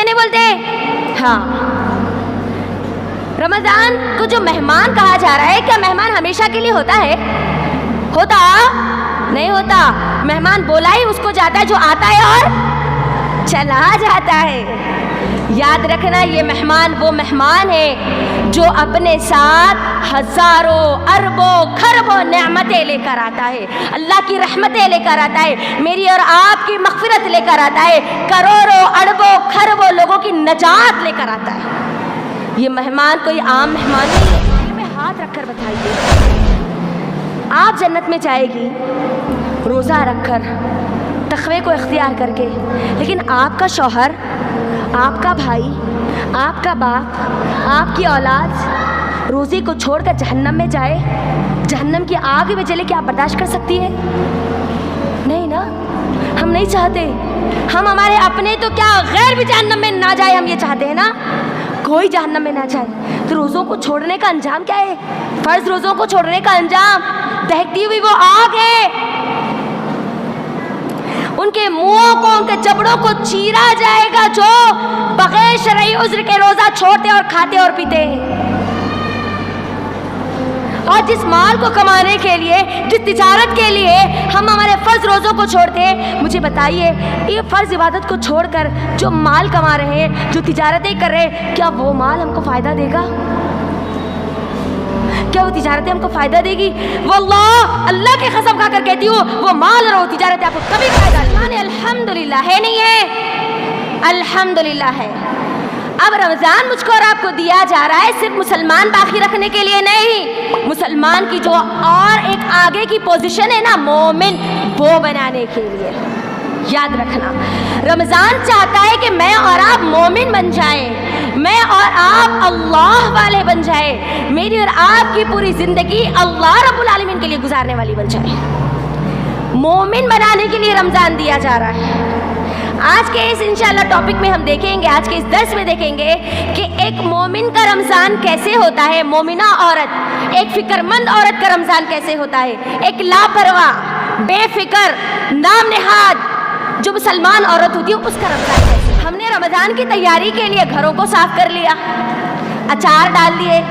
نہیں بولتے؟ ہاں، رمضان کو جو مہمان کہا جا رہا ہے، کیا مہمان ہمیشہ کے لیے ہوتا ہے؟ ہوتا نہیں ہوتا. مہمان بولا ہی اس کو جاتا ہے جو آتا ہے اور چلا جاتا ہے. یاد رکھنا یہ مہمان وہ مہمان ہے جو اپنے ساتھ ہزاروں اربوں خربوں نعمتیں لے کر آتا ہے، اللہ کی رحمتیں لے کر آتا ہے، میری اور آپ کی مغفرت لے کر آتا ہے، کروڑوں اربوں خربوں لوگوں کی نجات لے کر آتا ہے. یہ مہمان کوئی عام مہمان نہیں ہے. میں ہاتھ رکھ کر بتائیے، آپ جنت میں جائے گی روزہ رکھ کر، تقوی کو اختیار کر کے، لیکن آپ کا شوہر، آپ کا بھائی، آپ کا باپ، آپ کی اولاد روزے کو چھوڑ کر جہنم میں جائے، جہنم کی آگ میں جلے، کیا آپ برداشت کر سکتی ہے؟ نہیں نا، ہم نہیں چاہتے. ہم ہمارے اپنے تو کیا غیر بھی جہنم میں نہ جائے، ہم یہ چاہتے ہیں نا کوئی جہنم میں نہ جائے. تو روزوں کو چھوڑنے کا انجام کیا ہے؟ فرض روزوں کو چھوڑنے کا انجام دہتی ہوئی وہ آگ ہے. ان کے منہوں کو، ان کے جبڑوں کو چیرا جائے گا جو بغیر شرعی عذر کے روزہ چھوڑتے اور کھاتے اور پیتے ہیں. اور جس مال کو کمانے کے لیے، جس تجارت کے لیے ہم ہمارے فرض روزوں کو چھوڑتے ہیں، مجھے بتائیے یہ فرض عبادت کو چھوڑ کر جو مال کما رہے ہیں، جو تجارتیں کر رہے ہیں، کیا وہ مال ہم کو فائدہ دے گا؟ کیا وہ تجارتیں ہم کو فائدہ دے گی؟ واللہ، اللہ کی قسم کھا کر کہتی ہوں، وہ مال اور وہ تجارتیں آپ کو کبھی فائدہ نہیں. الحمدللہ ہے نہیں ہے؟ الحمدللہ ہے. اب رمضان مجھ کو اور آپ کو دیا جا رہا ہے صرف مسلمان باقی رکھنے کے لیے نہیں، مسلمان کی جو اور ایک آگے کی پوزیشن ہے نا، مومن، وہ بنانے کے لیے. یاد رکھنا، رمضان چاہتا ہے کہ میں اور آپ مومن بن جائیں، میں اور آپ اللہ والے بن جائیں، میری اور آپ کی پوری زندگی اللہ رب العالمین کے لیے گزارنے والی بن جائے. مومن بنانے کے لیے رمضان دیا جا رہا ہے. آج کے اس انشاءاللہ ٹاپک میں ہم دیکھیں گے، آج کے اس درس میں دیکھیں گے کہ ایک مومن کا رمضان کیسے ہوتا ہے، مومنہ عورت، ایک فکر مند عورت کا رمضان کیسے ہوتا ہے، ایک لاپرواہ، بے فکر، نام نہاد جو مسلمان عورت ہوتی ہے اس کا رمضان کیسے. ہم نے رمضان کی تیاری کے لیے گھروں کو صاف کر لیا، اچار ڈال دیے،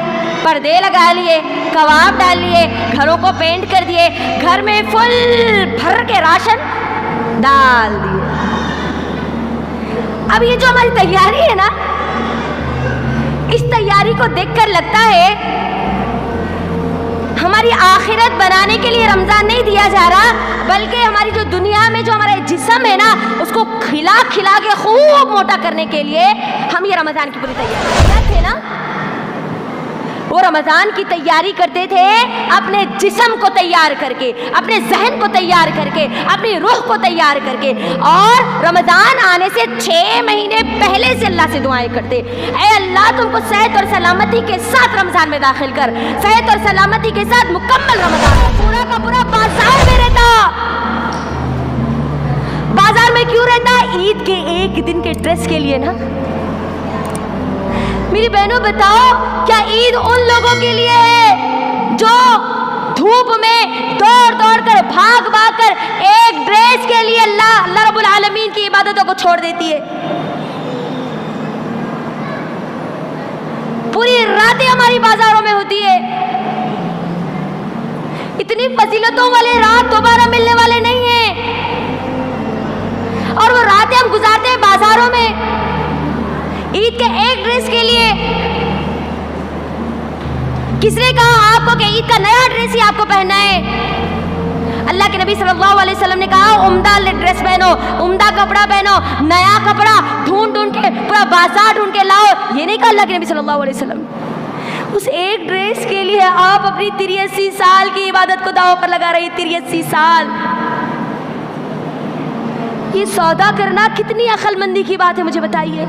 پردے لگا لیے، کباب ڈال لیے، گھروں کو پینٹ کر دیے، گھر میں فل بھر کے راشن ڈال دیے. اب یہ جو ہماری تیاری ہے نا، اس تیاری کو دیکھ کر لگتا ہے ہماری آخرت بنانے کے لیے رمضان نہیں دیا جا رہا، بلکہ ہماری جو دنیا میں جو ہمارا جسم ہے نا، اس کو کھلا کھلا کے خوب موٹا کرنے کے لیے ہم یہ رمضان کی پوری تیاری کرتے تھے نا. وہ رمضان کی تیاری کرتے تھے اپنے جسم کو تیار کر کے، اپنے ذہن کو تیار کر کے، اپنی روح کو تیار کر کے، اور رمضان آنے سے 6 مہینے پہلے سے اللہ سے دعائیں کرتے، اے اللہ تم کو صحت اور سلامتی کے ساتھ رمضان میں داخل کر، صحت اور سلامتی کے ساتھ مکمل رمضان. پورا کا پورا بازار میں رہتا. بازار میں کیوں رہتا؟ عید کے ایک دن کے ڈریس کے لیے نا. میری بہنوں بتاؤ، کیا عید ان لوگوں کے لیے ہے جو دھوپ میں دوڑ دوڑ کر بھاگ بھاگ کر ایک ڈریس کے لیے اللہ رب العالمین کی عبادتوں کو چھوڑ دیتی ہے؟ پوری راتیں ہماری بازاروں میں ہوتی ہے. اتنی فضیلتوں والے رات دوبارہ ملنے والے نہیں ہیں، اور وہ راتیں ہم گزارتے ہیں بازاروں میں عید کے ایک ڈریس کے لیے. کس نے کہا آپ کو کہ عید کا نیا ڈریس ہی آپ کو پہننا ہے؟ اللہ کے نبی صلی اللہ علیہ وسلم نے کہا عمدہ ڈریس پہنو، عمدہ کپڑا پہنو، نیا کپڑا ڈھونڈ ڈھونڈ کے پورا بازار ڈھونڈ کے لاؤ. یہ نہیں کہا اللہ کے نبی صلی اللہ علیہ وسلم. اس ایک ڈریس کے لیے آپ اپنی 83 سال کی عبادت کو داؤ پر لگا رہی. 83 سال. یہ سودا کرنا کتنی عقل مندی کی بات ہے، مجھے بتائیے.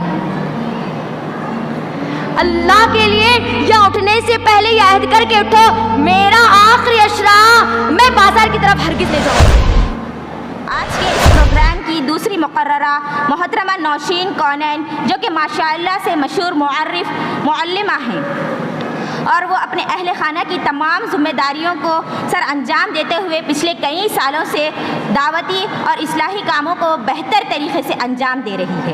اللہ کے لیے یا اٹھنے سے پہلے یہ عہد کر کے اٹھو، میرا آخری عشرہ میں بازار کی طرف ہرگز نہیں جاؤں. آج کے اس پروگرام کی دوسری مقررہ محترمہ نوشین کونین، جو کہ ماشاءاللہ سے مشہور معلمہ ہیں، اور وہ اپنے اہل خانہ کی تمام ذمہ داریوں کو سر انجام دیتے ہوئے پچھلے کئی سالوں سے دعوتی اور اصلاحی کاموں کو بہتر طریقے سے انجام دے رہی ہے.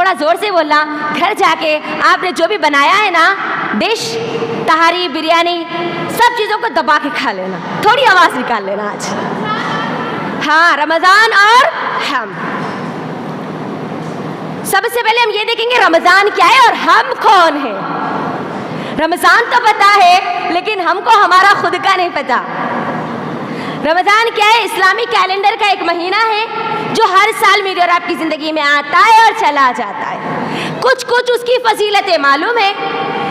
تھوڑا زور سے بولنا. گھر جا کے آپ نے جو بھی بنایا ہے نا ڈش, تہاری, بریانی, سب چیزوں کو دبا کے کھا لینا, تھوڑی آواز نکال لینا آج. ہاں, رمضان اور ہم. سب سے پہلے ہم یہ دیکھیں گے رمضان کیا ہے اور ہم کون ہیں. رمضان تو پتا ہے لیکن ہم کو ہمارا خود کا نہیں پتا. رمضان کیا ہے؟ اسلامی کیلنڈر کا ایک مہینہ ہے جو ہر سال میری اور آپ کی زندگی میں آتا ہے اور چلا جاتا ہے. کچھ اس کی فضیلتیں معلوم ہے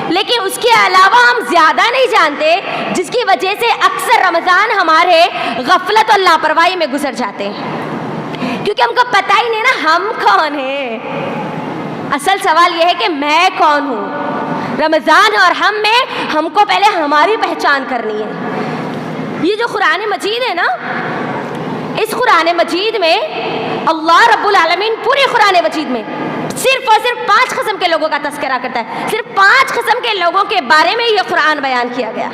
لیکن اس کے علاوہ ہم زیادہ نہیں جانتے, جس کی وجہ سے اکثر رمضان ہمارے غفلت اور لاپرواہی میں گزر جاتے ہیں, کیونکہ ہم کو پتہ ہی نہیں نا ہم کون ہیں. اصل سوال یہ ہے کہ میں کون ہوں. رمضان اور ہم میں ہم کو پہلے ہماری پہچان کرنی ہے. یہ جو قرآن مجید ہے نا, اس قرآن مجید میں اللہ رب العالمین پورے قرآن مجید میں صرف اور صرف 5 قسم کے لوگوں کا تذکرہ کرتا ہے. صرف 5 قسم کے لوگوں کے بارے میں یہ قرآن بیان کیا گیا.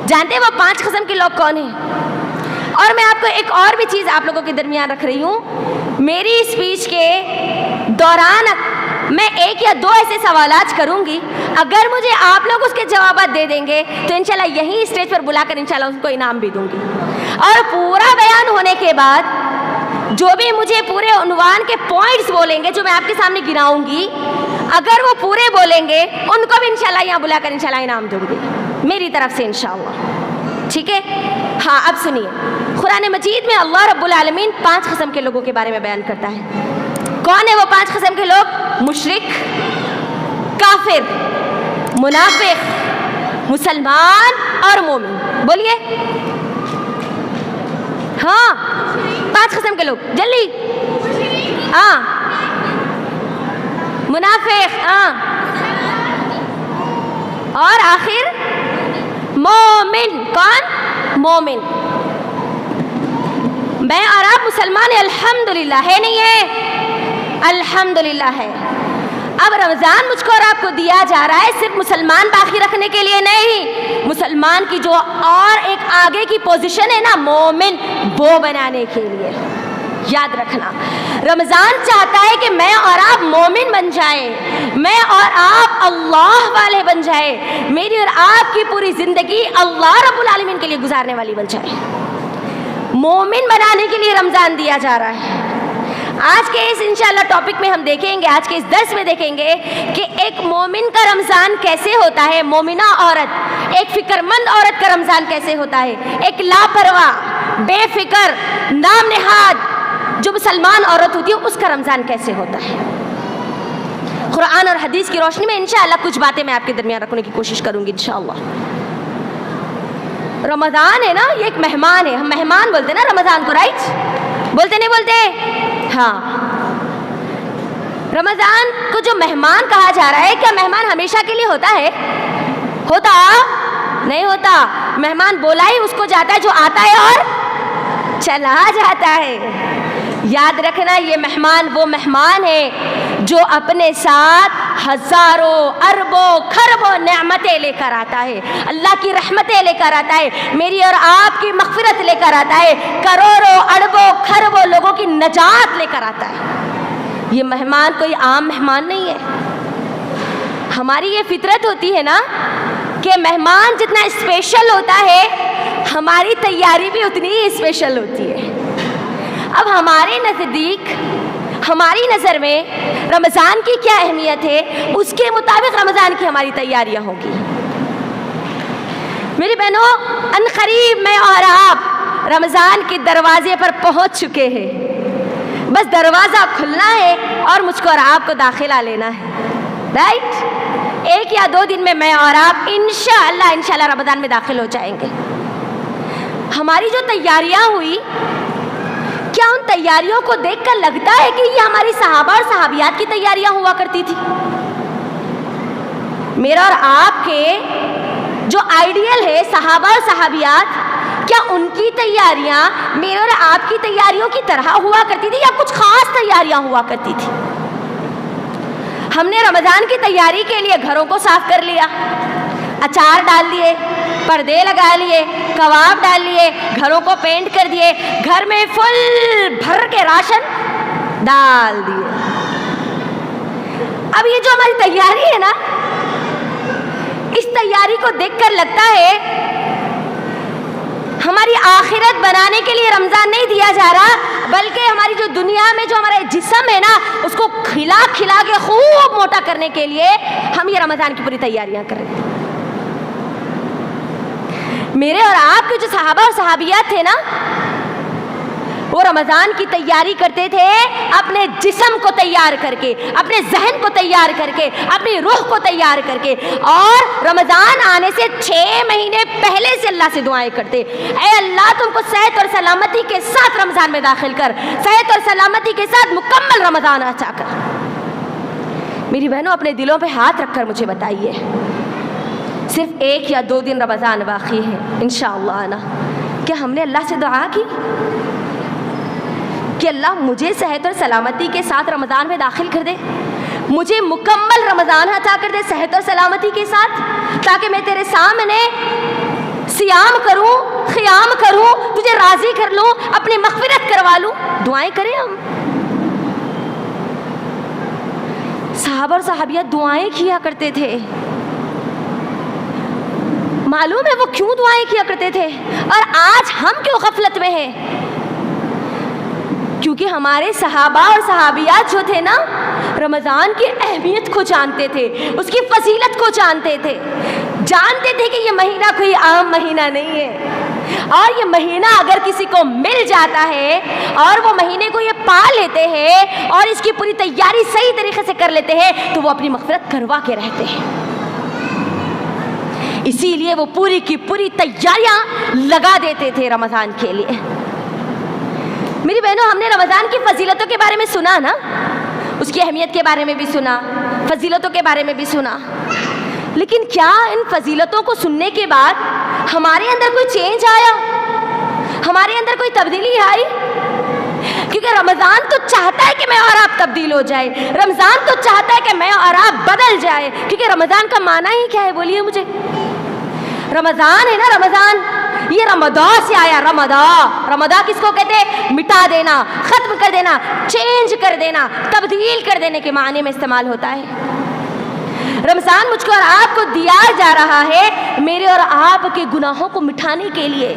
جانتے ہیں وہ 5 قسم کے لوگ کون ہیں؟ اور میں آپ کو ایک اور بھی چیز آپ لوگوں کے درمیان رکھ رہی ہوں. میری اسپیچ کے دوران میں 1 یا 2 ایسے سوالات کروں گی, اگر مجھے آپ لوگ اس کے جوابات دے دیں گے تو انشاءاللہ یہیں اسٹیج پر بلا کر انشاءاللہ اس کو انعام بھی دوں گی. اور پورا بیان ہونے کے بعد جو بھی مجھے پورے عنوان کے پوائنٹس بولیں گے جو میں آپ کے سامنے گناؤں گی, اگر وہ پورے بولیں گے ان کو بھی انشاءاللہ یہاں بلا کر انشاءاللہ انعام دوں گی میری طرف سے انشاءاللہ. ٹھیک ہے؟ ہاں, اب سنیے. قرآن مجید میں اللہ رب العالمین 5 قسم کے لوگوں کے بارے میں بیان کرتا ہے. کون ہے وہ 5 قسم کے لوگ؟ مشرک, کافر, منافق, مسلمان اور مومن. بولیے. ہاں, 5 قسم کے لوگ, جلدی. ہاں, منافق, ہاں, اور آخر مومن. کون؟ مومن. میں اور آپ مسلمان ہیں الحمدللہ, ہے نہیں ہے؟ الحمدللہ ہے. اب رمضان مجھ کو اور آپ کو دیا جا رہا ہے صرف مسلمان باقی رکھنے کے لیے نہیں, مسلمان کی جو اور ایک آگے کی پوزیشن ہے نا مومن, وہ بنانے کے لیے. یاد رکھنا, رمضان چاہتا ہے کہ میں اور آپ مومن بن جائیں, میں اور آپ اللہ والے بن جائیں, میری اور آپ کی پوری زندگی اللہ رب العالمین کے لیے گزارنے والی بن جائے. مومن بنانے کے لیے رمضان دیا جا رہا ہے. آج کے اس انشاءاللہ ٹاپک میں ہم دیکھیں گے, آج کے اس درس میں دیکھیں گے کہ ایک مومن کا رمضان کیسے ہوتا ہے, مومنہ عورت, ایک فکر مند عورت کا رمضان کیسے ہوتا ہے, ایک لاپرواہ, بے فکر, نام نہاد جو مسلمان عورت ہوتی ہے اس کا رمضان کیسے ہوتا ہے. قرآن اور حدیث کی روشنی میں انشاءاللہ کچھ باتیں میں آپ کے درمیان رکھنے کی کوشش کروں گی انشاءاللہ. رمضان ہے نا, یہ ایک مہمان ہے. ہم مہمان بولتے ہیں نا رمضان کو, رائٹ؟ بولتے نہیں بولتے؟ ہاں. رمضان کو جو مہمان کہا جا رہا ہے, کیا مہمان ہمیشہ کے لیے ہوتا ہے؟ ہوتا نہیں ہوتا. مہمان بولا ہی اس کو جاتا ہے جو آتا ہے اور چلا جاتا ہے. یاد رکھنا, یہ مہمان وہ مہمان ہے جو اپنے ساتھ ہزاروں اربوں کھربوں نعمتیں لے کر آتا ہے, اللہ کی رحمتیں لے کر آتا ہے, میری اور آپ کی مغفرت لے کر آتا ہے, کروڑوں اربوں کھربوں لوگوں کی نجات لے کر آتا ہے. یہ مہمان کوئی عام مہمان نہیں ہے. ہماری یہ فطرت ہوتی ہے نا کہ مہمان جتنا اسپیشل ہوتا ہے ہماری تیاری بھی اتنی ہی اسپیشل ہوتی ہے. اب ہمارے نزدیک, ہماری نظر میں رمضان کی کیا اہمیت ہے, اس کے مطابق رمضان کی ہماری تیاریاں ہوں گی. میری بہنوں, عنقریب میں اور آپ رمضان کے دروازے پر پہنچ چکے ہیں. بس دروازہ کھلنا ہے اور مجھ کو اور آپ کو داخلہ لینا ہے, رائٹ؟ 1 یا 2 دن میں اور آپ انشاءاللہ رمضان میں داخل ہو جائیں گے. ہماری جو تیاریاں ہوئی, کیا ان تیاریوں کو دیکھ کر لگتا ہے کہ یہ ہماری صحابہ اور صحابیات کی تیاریاں ہوا کرتی تھی؟ میرا اور آپ کے جو آئیڈیل ہے صحابہ اور صحابیات, کیا ان کی تیاریاں میرے اور آپ کی تیاریوں کی طرح ہوا کرتی تھی یا کچھ خاص تیاریاں ہوا کرتی تھی؟ ہم نے رمضان کی تیاری کے لیے گھروں کو صاف کر لیا, اچار ڈال دیے, پردے لگا لیے, کباب ڈال لیے, گھروں کو پینٹ کر دیے, گھر میں فل بھر کے راشن ڈال دیے. اب یہ جو ہماری تیاری ہے نا، اس تیاری کو دیکھ کر لگتا ہے ہماری آخرت بنانے کے لیے رمضان نہیں دیا جا رہا، بلکہ ہماری جو دنیا میں جو ہمارا جسم ہے نا، اس کو کھلا کھلا کے خوب موٹا کرنے کے لیے ہم یہ رمضان کی پوری تیاریاں کر رہے تھے۔ میرے اور آپ کے جو صحابہ اور صحابیات تھے نا، وہ رمضان کی تیاری کرتے تھے اپنے جسم کو تیار کر کے، اپنے ذہن کو تیار کر کے، اپنی روح کو تیار کر کے، اور رمضان آنے سے 6 مہینے پہلے سے اللہ سے دعائیں کرتے، اے اللہ تم کو صحت اور سلامتی کے ساتھ رمضان میں داخل کر، صحت اور سلامتی کے ساتھ مکمل رمضان عطا کر۔ میری بہنوں، اپنے دلوں پہ ہاتھ رکھ کر مجھے بتائیے، صرف 1 یا 2 دن رمضان باقی ہے انشاءاللہ نا، کیا ہم نے اللہ سے دعا کی کہ اللہ مجھے صحت اور سلامتی کے ساتھ رمضان میں داخل کر دے، مجھے مکمل رمضان عطا کر دے صحت اور سلامتی کے ساتھ، تاکہ میں تیرے سامنے صیام کروں، قیام کروں، تجھے راضی کر لوں، اپنی مغفرت کروا لوں۔ دعائیں کریں ہم۔ صحابہ اور صحابیات دعائیں کیا کرتے تھے۔ معلوم ہے وہ کیوں دعائیں کیا کرتے تھے، اور آج ہم کیوں غفلت میں ہیں؟ کیونکہ ہمارے صحابہ اور صحابیات جو تھے نا، رمضان کی اہمیت کو جانتے تھے، اس کی فضیلت کو جانتے تھے، جانتے تھے کہ یہ مہینہ کوئی عام مہینہ نہیں ہے، اور یہ مہینہ اگر کسی کو مل جاتا ہے اور وہ مہینے کو یہ پا لیتے ہیں اور اس کی پوری تیاری صحیح طریقے سے کر لیتے ہیں تو وہ اپنی مغفرت کروا کے رہتے ہیں۔ اسی لیے وہ پوری کی پوری تیاریاں لگا دیتے تھے رمضان کے لیے۔ میری بہنوں، ہم نے رمضان کی فضیلتوں کے بارے میں سنا نا، اس کی اہمیت کے بارے میں بھی سنا، فضیلتوں کے بارے میں بھی سنا، لیکن کیا ان فضیلتوں کو سننے کے بعد ہمارے اندر کوئی چینج آیا، ہمارے اندر کوئی تبدیلی آئی؟ کیونکہ رمضان تو چاہتا ہے کہ میں اور آپ تبدیل ہو جائے، رمضان تو چاہتا ہے کہ میں اور آپ بدل جائے، کیونکہ رمضان کا معنی ہی کیا ہے بولیے مجھے؟ رمضان ہے نا، رمضان یہ رمضان سے آیا، رمضان کس کو کہتے ہیں؟ مٹا دینا، ختم کر دینا، چینج کر دینا، تبدیل کر دینے کے معنی میں استعمال ہوتا ہے۔ رمضان مجھ کو اور آپ کو دیا جا رہا ہے میرے اور آپ کے گناہوں کو مٹھانے کے لیے۔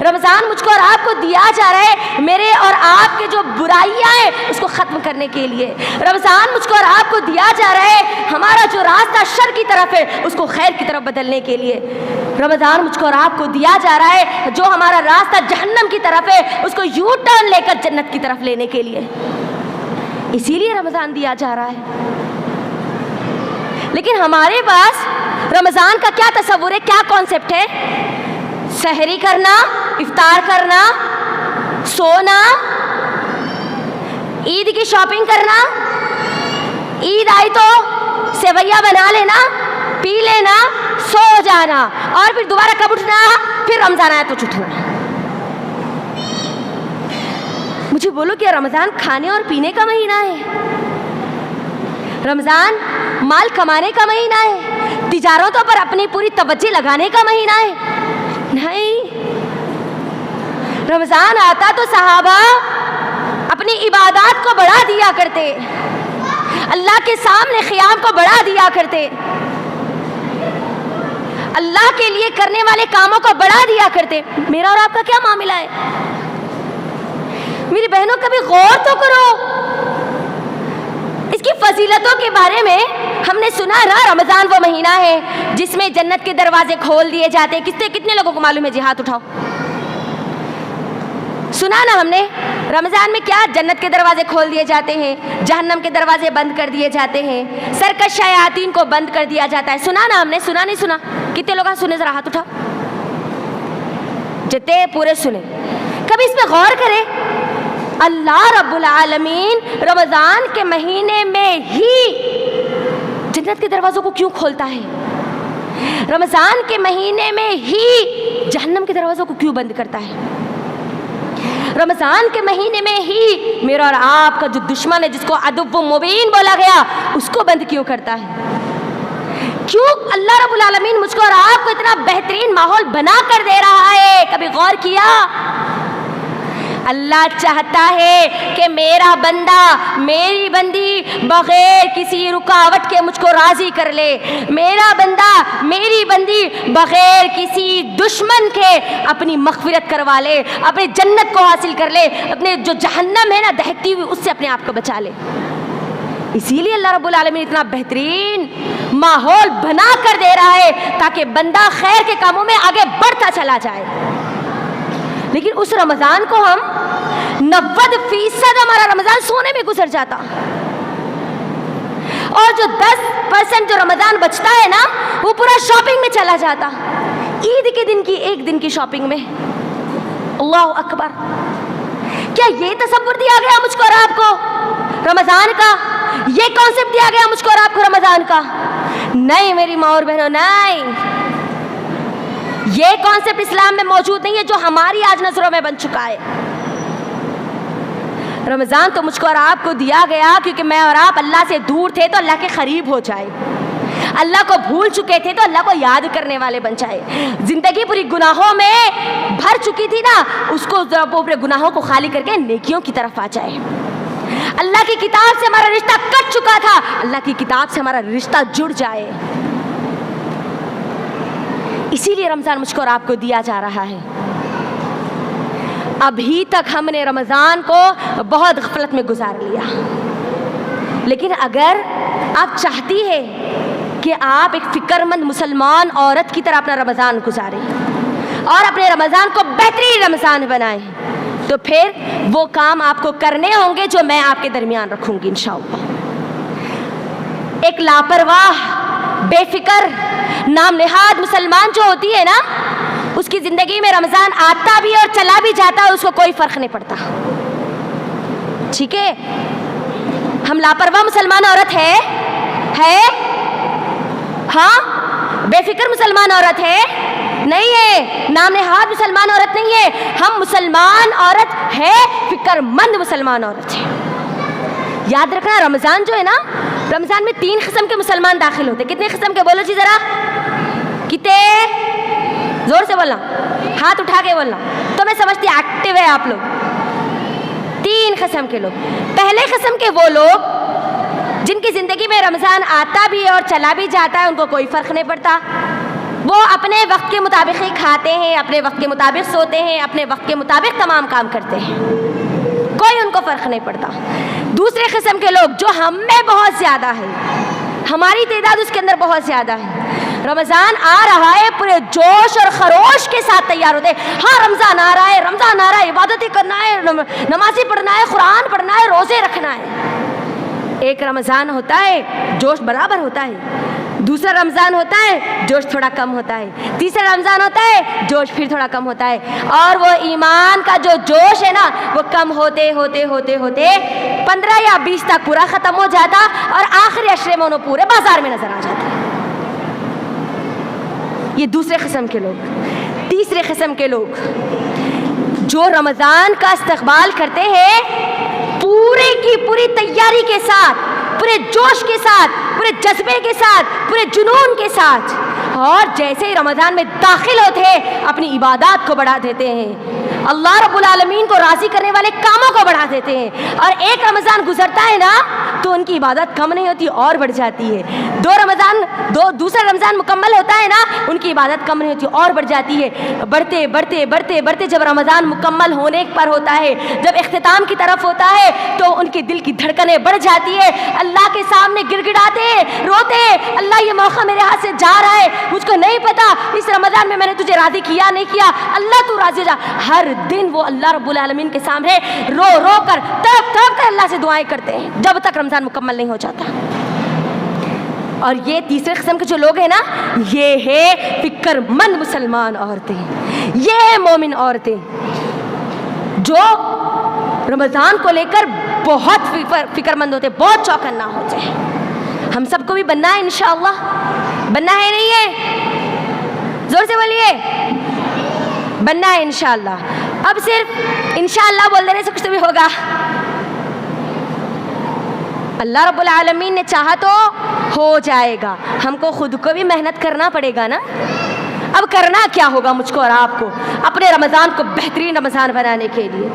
رمضان مجھ کو اور آپ کو دیا جا رہا ہے میرے اور آپ کے جو برائیاں ہیں اس کو ختم کرنے کے لیے۔ رمضان مجھ کو اور آپ کو دیا جا رہا ہے ہمارا جو راستہ شر کی طرف ہے اس کو خیر کی طرف بدلنے کے لیے۔ رمضان مجھ کو اور آپ کو دیا جا رہا ہے جو ہمارا راستہ جہنم کی طرف ہے اس کو یو ٹرن لے کر جنت کی طرف لینے کے لیے۔ اسی لیے رمضان دیا جا رہا ہے۔ لیکن ہمارے پاس رمضان کا کیا تصور ہے، کیا کانسیپٹ ہے؟ سحری کرنا، افطار کرنا، سونا، عید کی شاپنگ کرنا، عید آئی تو سیویاں بنا لینا، پی لینا، سو جانا، اور پھر دوبارہ کب اٹھنا؟ پھر رمضان آیا تو اٹھنا۔ مجھے بولو کہ رمضان کھانے اور پینے کا مہینہ ہے؟ رمضان مال کمانے کا مہینہ ہے؟ تجارتوں پر اپنی پوری توجہ لگانے کا مہینہ ہے؟ نہیں۔ رمضان آتا تو صحابہ اپنی عبادات کو بڑھا دیا کرتے، اللہ کے سامنے قیام کو بڑھا دیا کرتے، اللہ کے لیے کرنے والے کاموں کو بڑھا دیا کرتے۔ میرا اور آپ کا کیا معاملہ ہے؟ میری بہنوں کبھی غور تو کرو، اس کی فضیلتوں کے بارے میں ہم نے سنا نا، رمضان وہ مہینہ ہے جس میں جنت کے دروازے کھول دیے جاتے ہیں۔ کتنے لوگوں کو معلوم ہے؟ جی ہاتھ اٹھاؤ۔ سنا نا ہم نے، رمضان میں کیا جنت کے دروازے کھول دیے جاتے ہیں، جہنم کے دروازے بند کر دیے جاتے ہیں، سرکش شیاطین کو بند کر دیا جاتا ہے۔ سنا نا ہم نے؟ سنا نہیں سنا؟ کتنے لوگ سنے؟ ذرا ہاتھ اٹھاؤ جتنے پورے سنے۔ کبھی اس پہ غور کرے، اللہ رب العالمین رمضان کے مہینے میں ہی جنت کے دروازوں کو کیوں کھولتا ہے؟ رمضان کے مہینے میں ہی جہنم کے دروازوں کو کیوں بند کرتا ہے؟ رمضان کے مہینے میں ہی میرا اور آپ کا جو دشمن ہے، جس کو عدو مبین بولا گیا، اس کو بند کیوں کرتا ہے؟ کیوں اللہ رب العالمین مجھ کو اور آپ کو اتنا بہترین ماحول بنا کر دے رہا ہے؟ کبھی غور کیا؟ اللہ چاہتا ہے کہ میرا بندہ میری بندی بغیر کسی رکاوٹ کے مجھ کو راضی کر لے، میرا بندہ میری بندی بغیر کسی دشمن کے اپنی مغفرت کروا لے، اپنی جنت کو حاصل کر لے، اپنے جو جہنم ہے نا دہتی ہوئی اس سے اپنے آپ کو بچا لے۔ اسی لیے اللہ رب العالمین اتنا بہترین ماحول بنا کر دے رہا ہے تاکہ بندہ خیر کے کاموں میں آگے بڑھتا چلا جائے۔ لیکن اس رمضان کو ہم 90% ہمارا رمضان سونے میں گزر جاتا، اور جو 10% جو رمضان بچتا ہے نا وہ پورا شاپنگ میں چلا جاتا، عید کے دن کی ایک دن کی شاپنگ میں۔ اللہ اکبر! کیا یہ تصور دیا گیا مجھ کو اور آپ کو رمضان کا؟ یہ کانسیپٹ دیا گیا مجھ کو اور آپ کو رمضان کا؟ نہیں میری ماں اور بہنوں، نہیں، یہ کانسیپٹ اسلام میں موجود نہیں ہے جو ہماری آج نظروں میں بن چکا ہے۔ رمضان تو مجھ کو اور آپ کو دیا گیا کیونکہ میں اور آپ اللہ سے دور تھے تو اللہ کے قریب ہو جائے، اللہ کو بھول چکے تھے تو اللہ کو یاد کرنے والے بن جائے، زندگی پوری گناہوں میں بھر چکی تھی نا اس کو پورے گناہوں کو خالی کر کے نیکیوں کی طرف آ جائے۔ اللہ کی کتاب سے ہمارا رشتہ کٹ چکا تھا، اللہ کی کتاب سے ہمارا رشتہ جڑ جائے۔ اسی لیے رمضان مجھ کو اور آپ کو دیا جا رہا ہے۔ ابھی تک ہم نے رمضان کو بہت غفلت میں گزار لیا، لیکن اگر آپ چاہتی ہے کہ آپ ایک فکر مند مسلمان عورت کی طرح اپنا رمضان گزاریں اور اپنے رمضان کو بہترین رمضان بنائیں تو پھر وہ کام آپ کو کرنے ہوں گے جو میں آپ کے درمیان رکھوں گی انشاءاللہ۔ ایک لاپرواہ، بے فکر، نام نہاد مسلمان جو ہوتی ہے نا اس کی زندگی میں رمضان آتا بھی اور چلا بھی جاتا ہے، اس کو کوئی فرق نہیں پڑتا، ٹھیک ہے؟ ہم لاپرواہ مسلمان عورت ہے ہاں، بے فکر مسلمان عورت ہے نہیں ہے، نام نہاد مسلمان عورت نہیں ہے، ہم مسلمان عورت ہے، فکر مند مسلمان عورت ہے۔ یاد رکھنا رمضان جو ہے نا، رمضان میں 3 قسم کے مسلمان داخل ہوتے۔ کتنے قسم کے بولو جی ذرا، کتنے؟ زور سے بولنا، ہاتھ اٹھا کے بولنا، تو میں سمجھتی ایکٹیو ہے آپ لوگ۔ 3 قسم کے لوگ۔ پہلے قسم کے وہ لوگ جن کی زندگی میں رمضان آتا بھی ہے اور چلا بھی جاتا ہے، ان کو کوئی فرق نہیں پڑتا، وہ اپنے وقت کے مطابق ہی کھاتے ہیں، اپنے وقت کے مطابق سوتے ہیں، اپنے وقت کے مطابق تمام کام کرتے ہیں، کوئی ان کو فرق نہیں پڑتا۔ دوسرے قسم کے لوگ جو ہم میں بہت زیادہ ہے، ہماری تعداد اس کے اندر بہت زیادہ ہے، رمضان آ رہا ہے پورے جوش اور خروش کے ساتھ تیار ہوتے ہیں، ہاں رمضان آ رہا ہے، رمضان آ رہا ہے، عبادتیں کرنا ہے، نمازیں پڑھنا ہے، قرآن پڑھنا ہے، روزے رکھنا ہے۔ ایک رمضان ہوتا ہے جوش برابر ہوتا ہے، دوسرا رمضان ہوتا ہے جوش تھوڑا کم ہوتا ہے، تیسرا رمضان ہوتا ہے جوش پھر تھوڑا کم ہوتا ہے، اور وہ ایمان کا جو جوش ہے نا وہ کم ہوتے ہوتے ہوتے ہوتے 15 یا 20 تک پورا ختم ہو جاتا اور آخری عشرے میں انہوں پورے بازار میں نظر آ جاتے۔ یہ دوسرے قسم کے لوگ۔ تیسرے قسم کے لوگ جو رمضان کا استقبال کرتے ہیں پورے کی پوری تیاری کے ساتھ، پورے جوش کے ساتھ، پورے جذبے کے ساتھ، پورے جنون کے ساتھ، اور جیسے ہی رمضان میں داخل ہوتے ہیں اپنی عبادات کو بڑھا دیتے ہیں، اللہ رب العالمین کو راضی کرنے والے کاموں کو بڑھا دیتے ہیں، اور ایک رمضان گزرتا ہے نا تو ان کی عبادت کم نہیں ہوتی اور بڑھ جاتی ہے، دوسرا رمضان مکمل ہوتا ہے نا ان کی عبادت کم نہیں ہوتی اور بڑھ جاتی ہے، بڑھتے بڑھتے بڑھتے بڑھتے جب رمضان مکمل ہونے پر ہوتا ہے، جب اختتام کی طرف ہوتا ہے تو ان کے دل کی دھڑکنیں بڑھ جاتی ہے، اللہ کے سامنے گڑ گڑاتے روتے، اللہ یہ موقع میرے ہاتھ سے جا رہا ہے، مجھ کو نہیں پتا اس رمضان میں نے تجھے راضی کیا نہیں کیا، اللہ تو راضی جا۔ ہر دن وہ اللہ رب العالمین کے سامنے رو رو کر تڑپ تڑپ کر اللہ سے دعائیں کرتے ہیں جب تک رمضان مکمل نہیں ہو جاتا۔ اور یہ تیسرے قسم کے جو لوگ ہیں نا، یہ ہے فکر مند مسلمان عورتیں، یہ ہے مومن عورتیں جو رمضان کو لے کر بہت فکر مند ہوتے، بہت چوکنا ہوتے ہیں۔ ہم سب کو بھی بننا ہے انشاءاللہ، بننا ہے نہیں ہے؟ زور سے بولیے، بننا ہے انشاءاللہ۔ اب صرف انشاءاللہ بول دینے سے کچھ تو بھی ہوگا، اللہ رب العالمین نے چاہا تو ہو جائے گا، ہم کو خود کو بھی محنت کرنا پڑے گا نا۔ اب کرنا کیا ہوگا مجھ کو اور آپ کو اپنے رمضان کو بہترین رمضان بنانے کے لیے؟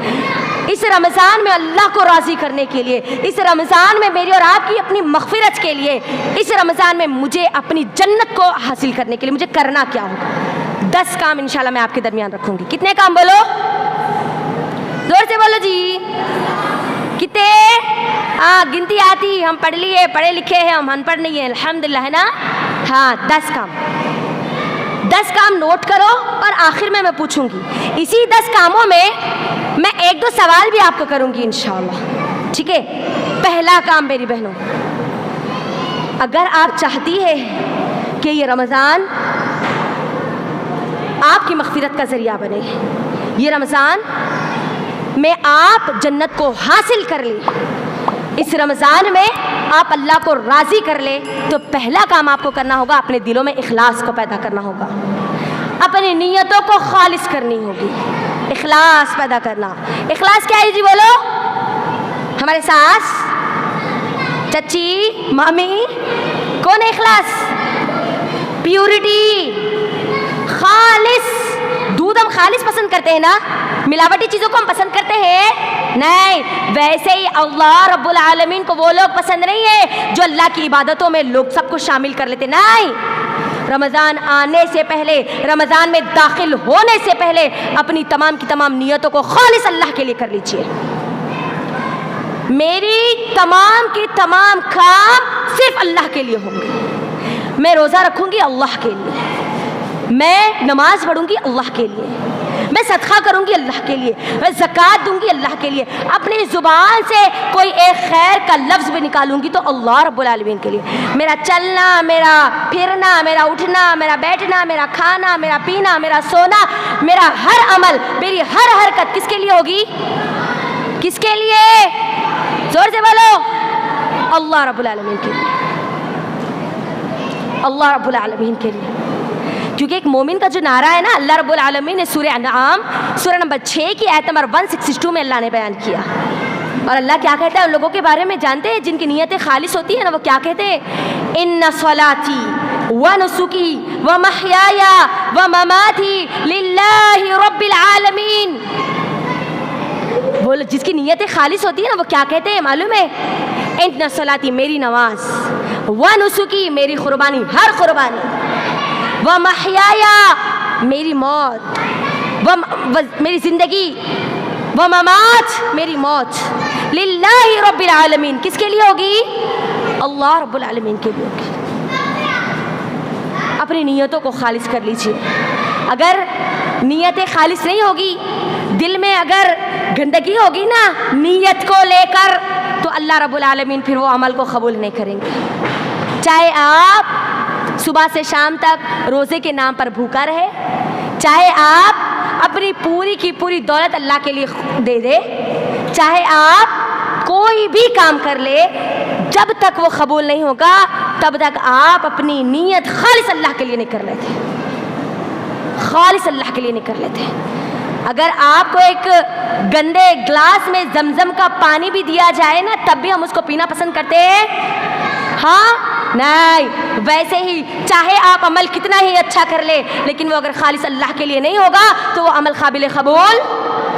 اس رمضان میں اللہ کو راضی کرنے کے لیے، اس رمضان میں میری اور آپ کی اپنی مغفرت کے لیے، اس رمضان میں مجھے اپنی جنت کو حاصل کرنے کے لیے مجھے کرنا کیا ہوگا؟ 10 کام انشاءاللہ میں آپ کے درمیان رکھوں گی. کتنے کام بولو؟ زور سے بولو جی. کتنے؟ گنتی آتی، ہم پڑھ لیے، پڑھے لکھے ہیں، ہم ان پڑھ نہیں ہیں الحمدللہ، ہے نا؟ ہاں 10 کام. 10 کام نوٹ کرو اور آخر میں پوچھوں گی. اسی 10 کاموں میں میں 1-2 سوال بھی آپ کو کروں گی انشاءاللہ. ٹھیک ہے؟ پہلا کام میری بہنوں، اگر آپ چاہتی ہے کہ یہ رمضان آپ کی مغفرت کا ذریعہ بنے، یہ رمضان میں آپ جنت کو حاصل کر لیں، اس رمضان میں آپ اللہ کو راضی کر لیں، تو پہلا کام آپ کو کرنا ہوگا اپنے دلوں میں اخلاص کو پیدا کرنا ہوگا، اپنی نیتوں کو خالص کرنی ہوگی. اخلاص پیدا کرنا. اخلاص کیا ہے جی بولو؟ ہمارے ساس، چچی، مامی، کون ہے اخلاص؟ پیورٹی، خالص. دودھ ہم خالص پسند کرتے ہیں نا، ملاوٹی چیزوں کو ہم پسند کرتے ہیں نہیں. ویسے ہی اللہ رب العالمین کو وہ لوگ پسند نہیں ہے جو اللہ کی عبادتوں میں لوگ سب کو شامل کر لیتے. نہیں، رمضان آنے سے پہلے، رمضان میں داخل ہونے سے پہلے اپنی تمام کی تمام نیتوں کو خالص اللہ کے لیے کر لیجئے. میری تمام کی تمام کام صرف اللہ کے لیے ہوں گے. میں روزہ رکھوں گی اللہ کے لیے، میں نماز پڑھوں گی اللہ کے لیے، میں صدقہ کروں گی اللہ کے لیے، میں زکوٰۃ دوں گی اللہ کے لیے. اپنی زبان سے کوئی ایک خیر کا لفظ بھی نکالوں گی تو اللہ رب العالمین کے لیے. میرا چلنا، میرا پھرنا، میرا اٹھنا، میرا بیٹھنا، میرا کھانا، میرا پینا، میرا سونا، میرا ہر عمل، میری ہر حرکت کس کے لیے ہوگی؟ کس کے لیے؟ زور سے بولو. اللہ رب العالمین کے لیے. اللہ رب العالمین کے لیے. کیونکہ ایک مومن کا جو نعرہ ہے نا، اللہ رب العالمین نے سورہ انعام سورہ نمبر 6 کی آیت نمبر 162 میں اللہ نے بیان کیا. اور اللہ کیا کہتا ہے ان لوگوں کے بارے میں جانتے ہیں جن کی نیتیں خالص ہوتی ہیں نا؟ وہ کیا کہتے ہیں؟ ان صلاتی ونسکی ومحیای ومماتی للہ رب العالمین. بولو، جس کی نیتیں خالص ہوتی ہیں نا وہ کیا کہتے ہیں معلوم ہے؟ ان صلاتی، میری نماز، ونسکی، میری قربانی، ہر قربانی، ومحیای، میری موت، میری زندگی، وممات، میری موت، للہ رب العالمین. کس کے لیے ہوگی؟ اللہ رب العالمین کے لیے ہوگی. اپنی نیتوں کو خالص کر لیجیے. اگر نیتیں خالص نہیں ہوگی، دل میں اگر گندگی ہوگی نا نیت کو لے کر، تو اللہ رب العالمین پھر وہ عمل کو قبول نہیں کریں گے. چاہے آپ صبح سے شام تک روزے کے نام پر بھوکا رہے، چاہے آپ اپنی پوری کی پوری دولت اللہ کے لیے دے دے، چاہے آپ کوئی بھی کام کر لے، جب تک وہ قبول نہیں ہوگا تب تک آپ اپنی نیت خالص اللہ کے لیے نہیں کر لیتے، خالص اللہ کے لیے نہیں کر لیتے. اگر آپ کو ایک گندے گلاس میں زمزم کا پانی بھی دیا جائے نا، تب بھی ہم اس کو پینا پسند کرتے ہیں؟ ہاں نہیں. ویسے ہی چاہے آپ عمل کتنا ہی اچھا کر لے، لیکن وہ اگر خالص اللہ کے لیے نہیں ہوگا تو وہ عمل قابل قبول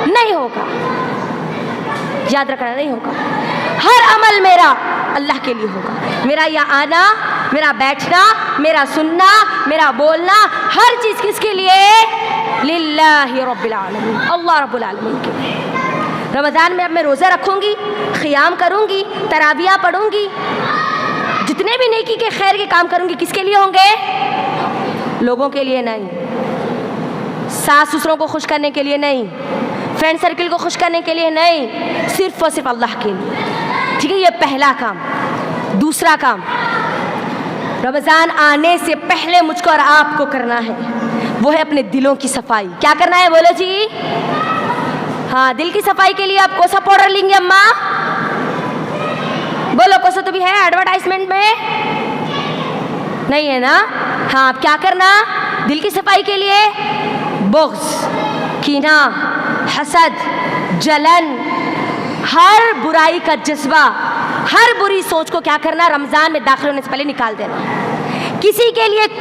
نہیں ہوگا. یاد رکھنا، نہیں ہوگا. ہر عمل میرا اللہ کے لیے ہوگا. میرا یہ آنا، میرا بیٹھنا، میرا سننا، میرا بولنا، ہر چیز کس کے لیے؟ للہ رب العالمین، اللہ رب العالمین کے لیے. رمضان میں اب میں روزہ رکھوں گی، قیام کروں گی، تراویح پڑھوں گی، جتنے بھی نیکی کے خیر کے کام کروں گی، کس کے لیے ہوں گے؟ لوگوں کے لیے نہیں، ساس سسروں کو خوش کرنے کے لیے نہیں، فرینڈ سرکل کو خوش کرنے کے لیے نہیں، صرف اور صرف اللہ کے لیے. ٹھیک ہے؟ یہ پہلا کام. دوسرا کام رمضان آنے سے پہلے مجھ کو اور آپ کو کرنا ہے، وہ ہے اپنے دلوں کی صفائی. کیا کرنا ہے بولو جی؟ ہاں، دل کی صفائی کے لیے آپ کوسا پاؤڈر لیں گے اماں؟ بولو، کوسا تو بھی ہے ایڈورٹائزمنٹ میں؟ نہیں ہے نا؟ ہاں. آپ کیا کرنا دل کی صفائی کے لیے؟ بغض، کینہ، حسد، جلن، ہر برائی کا جذبہ، ہر بری سوچ کو کیا کرنا؟ رمضان میں داخل ہونے سے پہلے نکال دینا. کسی کے لیے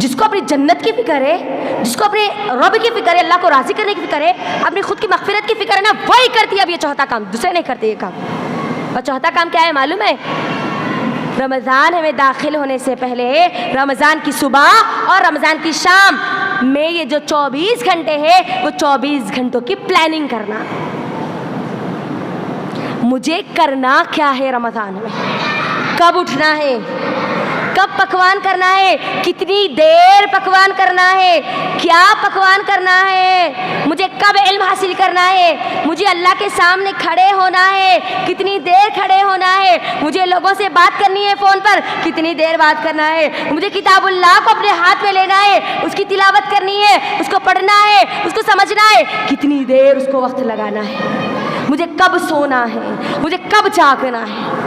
جس کو اپنی جنت کی فکر ہے, جس کو اپنے رب کی فکر ہے, اللہ کو راضی کرنے کی فکر ہے, اپنی خود کی مغفرت کی فکر ہے نا, وہی کرتی ہے اب یہ چوتھا کام, دوسرے نہیں کرتے یہ کام. اور چوتھا کام کیا ہے معلوم ہے؟ رمضان ہمیں داخل ہونے سے پہلے رمضان کی صبح اور رمضان کی شام میں یہ جو 24 گھنٹے ہے وہ 24 گھنٹوں کی پلاننگ کرنا. مجھے کرنا کیا ہے رمضان میں؟ کب اٹھنا ہے, کب پکوان کرنا ہے, کتنی دیر پکوان کرنا ہے, کیا پکوان کرنا ہے, مجھے کب علم حاصل کرنا ہے, مجھے اللہ کے سامنے کھڑے ہونا ہے, کتنی دیر کھڑے ہونا ہے, مجھے لوگوں سے بات کرنی ہے فون پر, کتنی دیر بات کرنا ہے, مجھے کتاب اللہ کو اپنے ہاتھ میں لینا ہے, اس کی تلاوت کرنی ہے, اس کو پڑھنا ہے, اس کو سمجھنا ہے, کتنی دیر اس کو وقت لگانا ہے, مجھے کب سونا ہے, مجھے کب جاگنا ہے.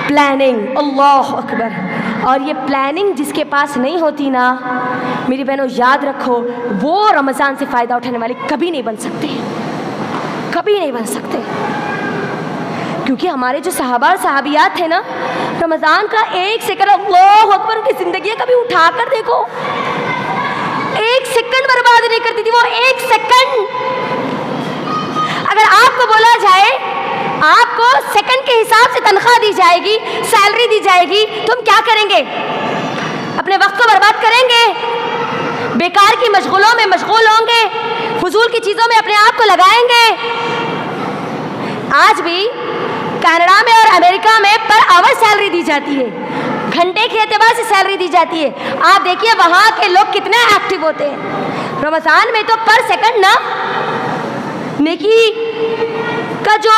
پلاننگ, اللہ اکبر. اور یہ پلاننگ جس کے پاس نہیں ہوتی نا میری بہنوں, یاد رکھو وہ رمضان سے فائدہ اٹھانے والے کبھی نہیں بن سکتے, کبھی نہیں بن سکتے. کیونکہ ہمارے جو صحابہ اور صحابیات تھے نا, رمضان کا ایک سیکنڈ, اللہ اکبر, ان کی زندگی کبھی اٹھا کر دیکھو, ایک سیکنڈ برباد نہیں کرتی تھی وہ, ایک سیکنڈ. اگر آپ کو بولا جائے آپ کو سیکنڈ کے حساب سے تنخواہ دی جائے گی, سیلری دی جائے گی, تم کیا کریں گے؟ اپنے وقت کو برباد کریں گے, بیکار کی مشغولوں میں مشغول ہوں گے, فضول کی چیزوں میں اپنے آپ کو لگائیں گے. آج بھی کینیڈا میں اور امریکہ میں پر آور سیلری دی جاتی ہے, گھنٹے کے اعتبار سے سیلری دی جاتی ہے. آپ دیکھیے وہاں کے لوگ کتنے ایکٹیو ہوتے ہیں. رمضان میں تو پر سیکنڈ نا نیکی کا جو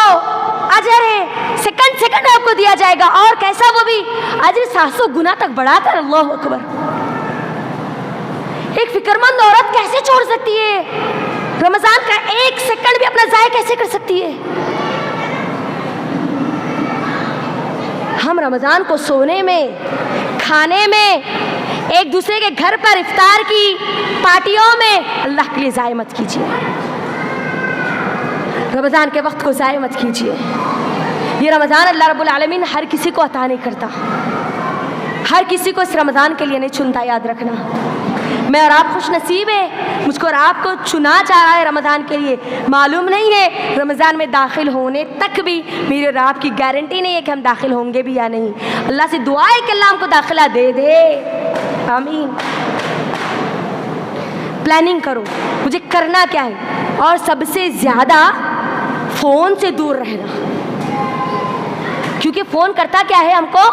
اجر ہے سیکنڈ سیکنڈ آپ کو دیا جائے گا, اور کیسا وہ بھی اجر 700 گنا تک بڑھا کر. اللہ اکبر. ایک فکر مند عورت کیسے چھوڑ سکتی ہے رمضان کا ایک سیکنڈ بھی اپنا ضائع کیسے کر سکتی ہے؟ ہم رمضان کو سونے میں, کھانے میں, ایک دوسرے کے گھر پر افطار کی پارٹیوں میں اللہ کے لیے ضائع مت کیجیے. رمضان کے وقت کو ضائع مت کیجیے. یہ رمضان اللہ رب العالمین ہر کسی کو عطا نہیں کرتا, ہر کسی کو اس رمضان کے لیے نہیں چنتا, یاد رکھنا. میں اور آپ خوش نصیب ہے, مجھ کو اور آپ کو چنا جا رہا ہے رمضان کے لیے. معلوم نہیں ہے رمضان میں داخل ہونے تک بھی میرے اور آپ کی گارنٹی نہیں ہے کہ ہم داخل ہوں گے بھی یا نہیں. اللہ سے دعا ہے کہ اللہ ہم کو داخلہ دے دے, آمین. پلاننگ کرو مجھے کرنا کیا ہے, اور سب سے زیادہ فون سے دور رہنا, کیونکہ فون کرتا کیا ہے ہم کو,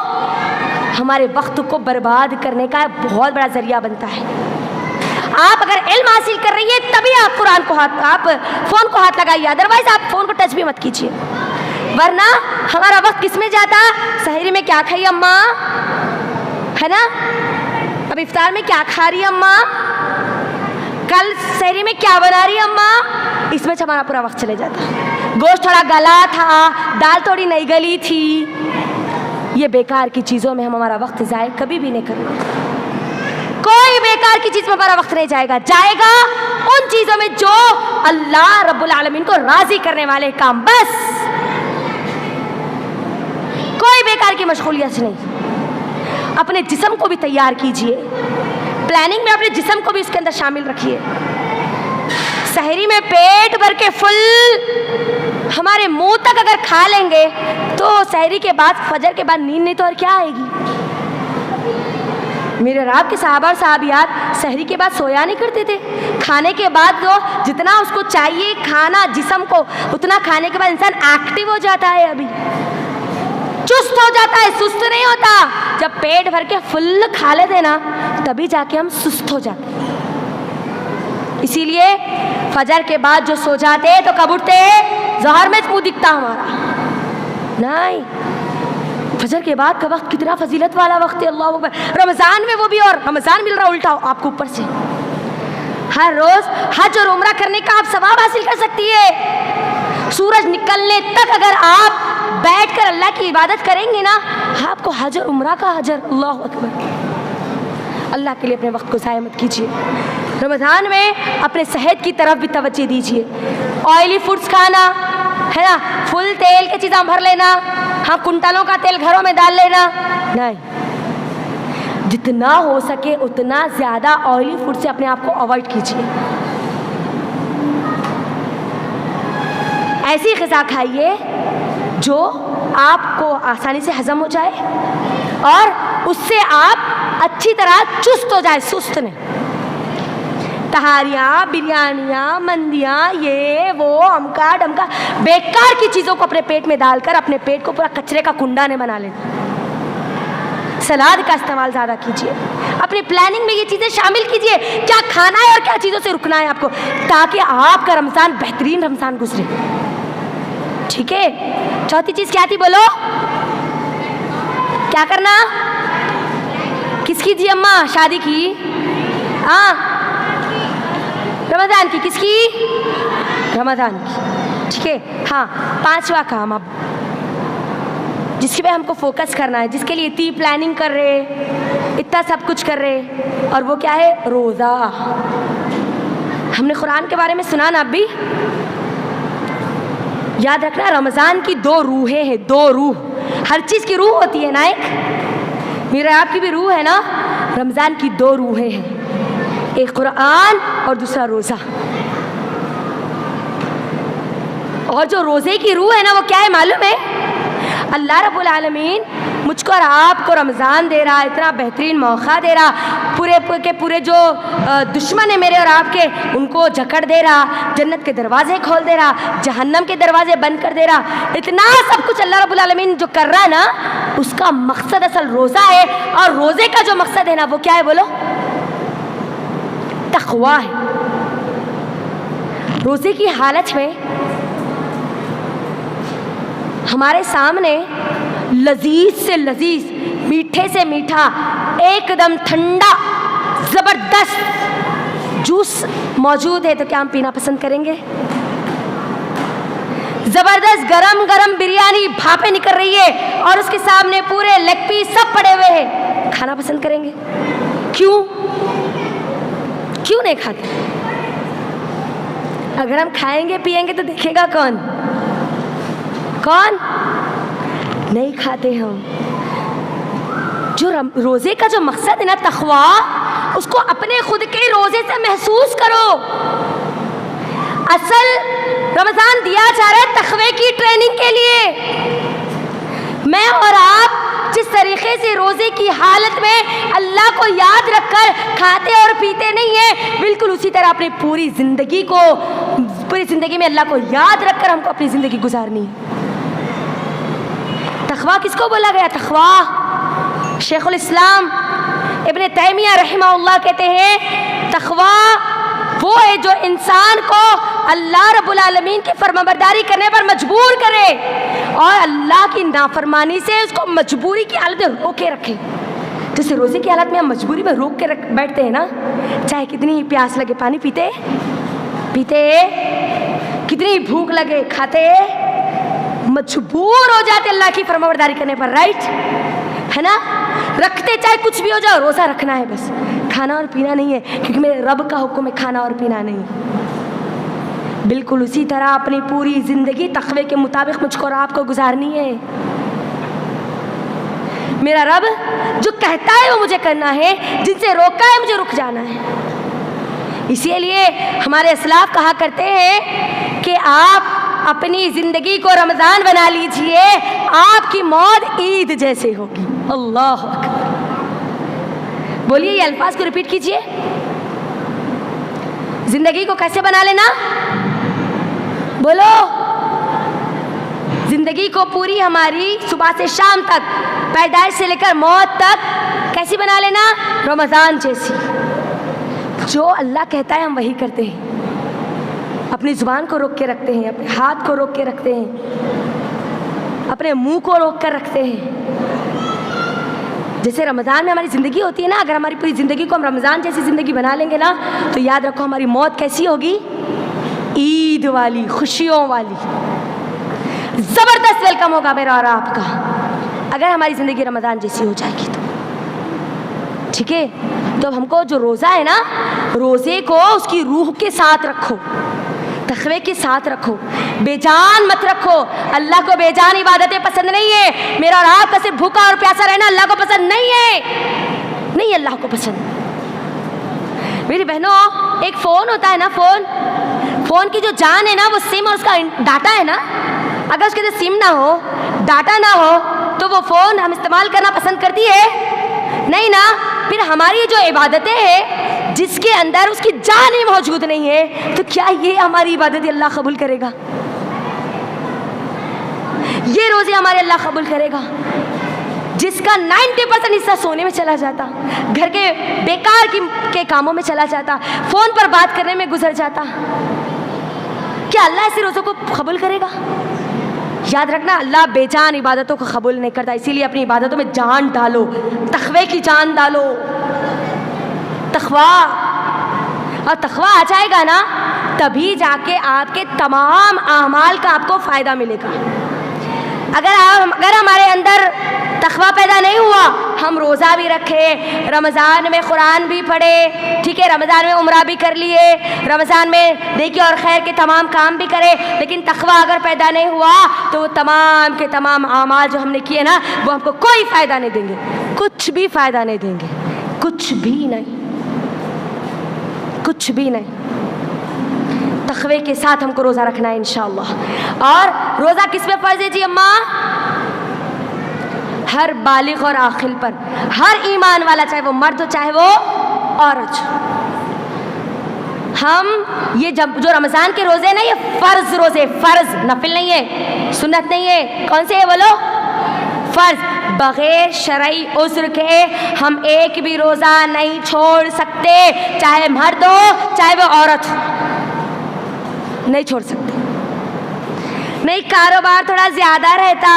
ہمارے وقت کو برباد کرنے کا بہت بڑا ذریعہ بنتا ہے. آپ اگر علم حاصل کر رہی ہے تبھی آپ قرآن کو آپ فون کو ہاتھ لگائیے, ادروائز آپ فون کو ٹچ بھی مت کیجیے. ورنہ ہمارا وقت کس میں جاتا, سحری میں کیا کھائی اماں, ہے نا, اب افطار میں کیا کھا رہی اماں, کل سحری میں کیا بنا رہی اماں, اس میں ہمارا پورا وقت چلے جاتا. گوشت تھوڑا گلا تھا, دال تھوڑی نہیں گلی تھی, یہ بیکار کی چیزوں میں ہم ہمارا وقت ضائع کبھی بھی نہیں کرنا. کوئی بیکار کی چیز میں ہمارا وقت نہیں جائے گا, جائے گا ان چیزوں میں جو اللہ رب العالمین کو راضی کرنے والے کام, بس. کوئی بیکار کی مشغولیت نہیں. اپنے جسم کو بھی تیار کیجئے, پلاننگ میں اپنے جسم کو بھی اس کے اندر شامل رکھیے. سحری میں پیٹ بھر کے فل ہمارے منہ تک اگر کھا لیں گے تو سحری کے بعد فجر کے بعد نیند نہیں تو اور کیا آئے گی. میرے رب کے صحابہ اور صحابیات سحری کے بعد سویا نہیں کرتے تھے. کھانے کے بعد جو جتنا اس کو چاہیے کھانا جسم کو, اتنا کھانے کے بعد انسان ایکٹیو ہو جاتا ہے, ابھی چست ہو جاتا ہے, سست نہیں ہوتا. جب پیٹ بھر کے فل کھا لیتے نا تبھی جا کے ہم سست ہو جاتے. اسی لیے فجر کے بعد جو سو جاتے تو کب اٹھتے, ظہر میں منہ دکھتا ہمارا نہیں. فجر کے بعد کا وقت کتنا فضیلت والا وقت ہے, اللہ اکبر. رمضان میں وہ بھی, اور رمضان مل رہا الٹا آپ کو اوپر سے. ہر روز حج اور عمرہ کرنے کا آپ ثواب حاصل کر سکتی ہے. سورج نکلنے تک اگر آپ بیٹھ کر اللہ کی عبادت کریں گے نا, آپ کو حج اور عمرہ کا اجر. اللہ اکبر. اللہ کے لیے اپنے وقت کو ضائع مت کیجیے. رمضان میں اپنے صحت کی طرف بھی توجہ دیجیے. آئلی فوڈز کھانا ہے نا, فل تیل کی چیزیں بھر لینا, ہاں کنٹلوں کا تیل گھروں میں ڈال لینا نہیں. جتنا ہو سکے اتنا زیادہ آئلی فوڈ سے اپنے آپ کو اوائڈ کیجیے. ایسی غذا کھائیے جو آپ کو آسانی سے ہضم ہو جائے اور اس سے آپ اچھی طرح چست ہو جائے. سست نہیں. تہاریاں، بریانیاں، مندیاں، یہ وہ امکا ڈمکا بیکار کی چیزوں کو اپنے پیٹ میں ڈال کر اپنے پیٹ کو پورا کچرے کا کنڈا نے بنا لینا. سلاد کا استعمال زیادہ کیجیے. اپنی پلاننگ میں یہ چیزیں شامل کیجیے، کیا کھانا ہے اور کیا چیزوں سے رکنا ہے آپ کو، تاکہ آپ کا رمضان بہترین رمضان گزرے. ٹھیک ہے. چوتھی چیز کیا تھی بولو؟ کیا کرنا؟ کس کی جی اماں شادی کی؟ ہاں رمضان کی. کس کی؟ رمضان کی. ٹھیک ہے. ہاں 5واں کام اب جس کے پہ ہم کو فوکس کرنا ہے، جس کے لیے اتنی پلاننگ کر رہے، اتنا سب کچھ کر رہے، اور وہ کیا ہے؟ روزہ. ہم نے قرآن کے بارے میں سنا نا. اب بھی یاد رکھنا رمضان کی 2 روحیں ہیں. 2 روح. ہر چیز کی روح ہوتی ہے نا. ایک میرے آپ کی بھی روح ہے نا. رمضان کی 2 روحیں ہیں، ایک قرآن اور دوسرا روزہ. اور جو روزے کی روح ہے نا وہ کیا ہے معلوم ہے؟ اللہ رب العالمین مجھ کو اور آپ کو رمضان دے رہا، اتنا بہترین موقع دے رہا، پورے جو دشمن ہیں میرے اور آپ کے ان کو جکڑ دے رہا، جنت کے دروازے کھول دے رہا، جہنم کے دروازے بند کر دے رہا. اتنا سب کچھ اللہ رب العالمین جو کر رہا ہے نا، اس کا مقصد اصل روزہ ہے. اور روزے کا جو مقصد ہے نا وہ کیا ہے بولو؟ تقویٰ ہے. روزے کی حالت میں ہمارے سامنے لذیذ سے لذیذ، میٹھے سے میٹھا، ایک دم ٹھنڈا زبردست جوس موجود ہے، تو کیا ہم پینا پسند کریں گے؟ زبردست گرم گرم بریانی بھاپیں نکل رہی ہے اور اس کے سامنے پورے لیگ پیس سب پڑے ہوئے ہیں، کھانا پسند کریں گے؟ کیوں نہیں کھاتے؟ اگر ہم کھائیں گے پیئیں گے تو دیکھے گا کون نہیں کھاتے. ہم جو روزے کا جو مقصد ہے نا تقویٰ، اس کو اپنے خود کے روزے سے محسوس کرو. اصل رمضان دیا جا رہا ہے تقوی کی ٹریننگ کے لیے. میں اور آپ جس طریقے سے روزے کی حالت میں اللہ کو یاد رکھ کر کھاتے اور پیتے نہیں ہیں، بالکل اسی طرح اپنی پوری زندگی میں اللہ کو یاد رکھ کر ہم کو اپنی زندگی گزارنی ہے. تقویٰ کس کو بولا گیا؟ تقویٰ شیخ الاسلام ابن تیمیہ رحمہ اللہ کہتے ہیں تقویٰ وہ ہے جو انسان کو اللہ رب العالمین کی فرمانبرداری کرنے پر مجبور کرے اور اللہ کی نافرمانی سے اس کو مجبوری کی حالت میں روک کے رکھے. جیسے روزے کی حالت میں ہم مجبوری میں روک کے بیٹھتے ہیں نا، چاہے کتنی پیاس لگے پانی پیتے، کتنی بھوک لگے کھاتے، مجبور ہو جاتے اللہ کی فرمانبرداری کرنے پر. رائٹ ہے نا؟ رکھتے چاہے کچھ بھی ہو جائے، روزہ رکھنا ہے بس، کھانا اور پینا نہیں ہے، کیونکہ میرے رب کا حکم ہے کھانا اور پینا نہیں. بالکل اسی طرح اپنی پوری زندگی تقوی کے مطابق مجھ کو اور آپ کو گزارنی ہے. میرا رب جو کہتا ہے وہ مجھے کرنا ہے، جن سے روکا ہے مجھے رک جانا ہے. اسی لیے ہمارے اسلاف کہا کرتے ہیں کہ آپ اپنی زندگی کو رمضان بنا لیجئے، آپ کی موت عید جیسے ہوگی. اللہ اکبر. بولیے یہ الفاظ کو ریپیٹ کیجئے. زندگی کو کیسے بنا لینا؟ بولو. زندگی کو پوری ہماری صبح سے شام تک، پیدائش سے لے کر موت تک کیسی بنا لینا؟ رمضان جیسی. جو اللہ کہتا ہے ہم وہی کرتے ہیں، اپنی زبان کو روک کے رکھتے ہیں، اپنے ہاتھ کو روک کے رکھتے ہیں، اپنے منہ کو روک کر رکھتے ہیں. جیسے رمضان میں ہماری زندگی ہوتی ہے نا، اگر ہماری پوری زندگی کو ہم رمضان جیسی زندگی بنا لیں گے نا، تو یاد رکھو ہماری موت کیسی ہوگی؟ عید والی، خوشیوں والی. زبردست ویلکم ہوگا میرا اور آپ کا اگر ہماری زندگی رمضان جیسی ہو جائے گی تو. ٹھیک ہے. تو ہم کو جو روزہ ہے نا، روزے کو اس کی روح کے ساتھ رکھو، تقوی کے ساتھ رکھو، بے جان مت رکھو. اللہ کو بے جان عبادتیں پسند نہیں ہے. میرا اور آپ کا صرف بھوکا اور پیاسا رہنا اللہ کو پسند نہیں ہے. نہیں اللہ کو پسند. میری بہنوں ایک فون ہوتا ہے نا, فون کی جو جان ہے نا وہ سم اور اس کا ڈاٹا ہے نا. اگر اس کے اندر سم نہ ہو, ڈاٹا نہ ہو تو وہ فون ہم استعمال کرنا پسند کرتی ہے نہیں نا. پھر ہماری جو عبادتیں ہیں جس کے اندر اس کی جان ہی موجود نہیں ہے تو کیا یہ ہماری عبادت اللہ قبول کرے گا؟ یہ روزے ہمارے اللہ قبول کرے گا جس کا 90% حصہ سونے میں چلا جاتا, گھر کے بیکار کے کاموں میں چلا جاتا, فون پر بات کرنے میں گزر جاتا؟ کیا اللہ ایسے روزوں کو قبول کرے گا؟ یاد رکھنا اللہ بے جان عبادتوں کو قبول نہیں کرتا. اسی لیے اپنی عبادتوں میں جان ڈالو, تقوی کی جان ڈالو, تقوی. اور تقوی آ جائے گا نا تبھی جا کے آپ کے تمام اعمال کا آپ کو فائدہ ملے گا. اگر ہمارے اندر تقوی پیدا نہیں ہوا, ہم روزہ بھی رکھے, رمضان میں قرآن بھی پڑھے, ٹھیک ہے, رمضان میں عمرہ بھی کر لیے, رمضان میں نیکی اور خیر کے تمام کام بھی کرے, لیکن تقوی اگر پیدا نہیں ہوا تو وہ تمام کے تمام اعمال جو ہم نے کیے نا وہ ہم کو کوئی فائدہ نہیں دیں گے, کچھ بھی فائدہ نہیں دیں گے, کچھ بھی نہیں, کچھ بھی نہیں. تقوی کے ساتھ ہم کو روزہ رکھنا ہے انشاءاللہ. اور روزہ کس پہ فرض ہے جی اماں؟ ہر بالغ اور عاقل پر, ہر ایمان والا, چاہے وہ مرد ہو چاہے وہ عورت. ہم یہ جو رمضان کے روزے نا یہ فرض روزے, فرض, نفل نہیں ہے, سنت نہیں ہے. کون سے ہے بولو؟ فرض. بغیر شرعی عذر کے ہم ایک بھی روزہ نہیں چھوڑ سکتے, چاہے مرد ہو چاہے وہ عورت ہو, نہیں چھوڑ سکتے. نہیں, کاروبار تھوڑا زیادہ رہتا,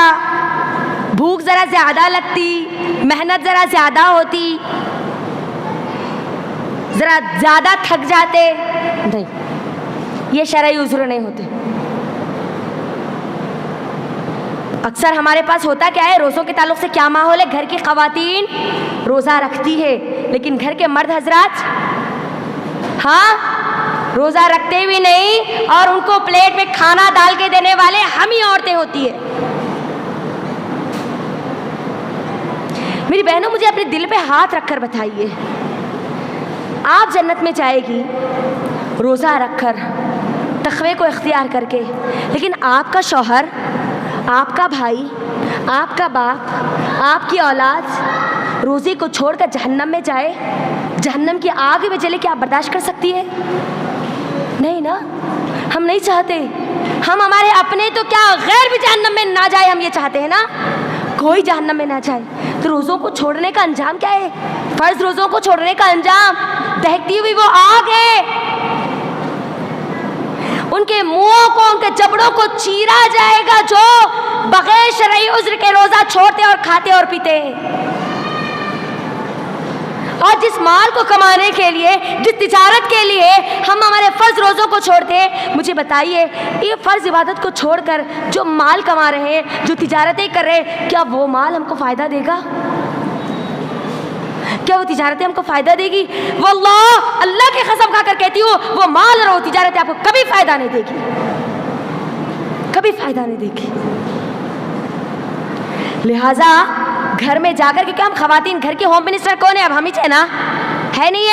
بھوک ذرا زیادہ لگتی, محنت ذرا زیادہ ہوتی, ذرا زیادہ تھک جاتے, نہیں, یہ شرعی عذر نہیں ہوتے. اکثر ہمارے پاس ہوتا کیا ہے, روزوں کے تعلق سے کیا ماحول ہے, گھر کی خواتین روزہ رکھتی ہے لیکن گھر کے مرد حضرات ہاں روزہ رکھتے بھی نہیں, اور ان کو پلیٹ میں کھانا ڈال کے دینے والے ہم ہی عورتیں ہوتی ہیں. میری بہنوں مجھے اپنے دل پہ ہاتھ رکھ کر بتائیے, آپ جنت میں جائے گی روزہ رکھ کر, تقوی کو اختیار کر کے, لیکن آپ کا شوہر, آپ کا بھائی, آپ کا باپ, آپ کی اولاد روزے کو چھوڑ کر جہنم میں جائے, جہنم کی آگ میں جلے, کیا آپ برداشت کر سکتی ہے؟ نہیں نا, ہم نہیں چاہتے. ہم ہمارے اپنے تو کیا غیر بھی جہنم میں نہ جائے, ہم یہ چاہتے ہیں نا کوئی جہنم میں نہ جائے. تو روزوں کو چھوڑنے کا انجام کیا ہے؟ فرض روزوں کو چھوڑنے کا انجام دہتی ہوئی وہ آگ ہے, ان کے منہوں کو, ان کے جبڑوں کو چیرا جائے گا جو بغیر شرعی عذر کے روزہ چھوڑتے اور کھاتے اور پیتے ہیں. اور جس مال کو کمانے کے لیے, جس تجارت کے لیے ہم ہمارے فرض روزوں کو چھوڑتے ہیں, مجھے بتائیے یہ فرض عبادت کو چھوڑ کر جو مال کما رہے ہیں, جو تجارتیں کر رہے ہیں, کیا وہ مال ہم کو فائدہ دے گا؟ کیا وہ تجارتیں ہم کو فائدہ دے گی؟ واللہ اللہ کی قسم کھا کر کہتی ہوں وہ مال اور وہ تجارتیں آپ کو کبھی فائدہ نہیں دے گی, کبھی فائدہ نہیں دے گی. لہذا گھر میں جا کر, کیونکہ ہم خواتین گھر کے ہوم منسٹر کون ہے؟ اب ہم ہی ہے نا, ہے نہیں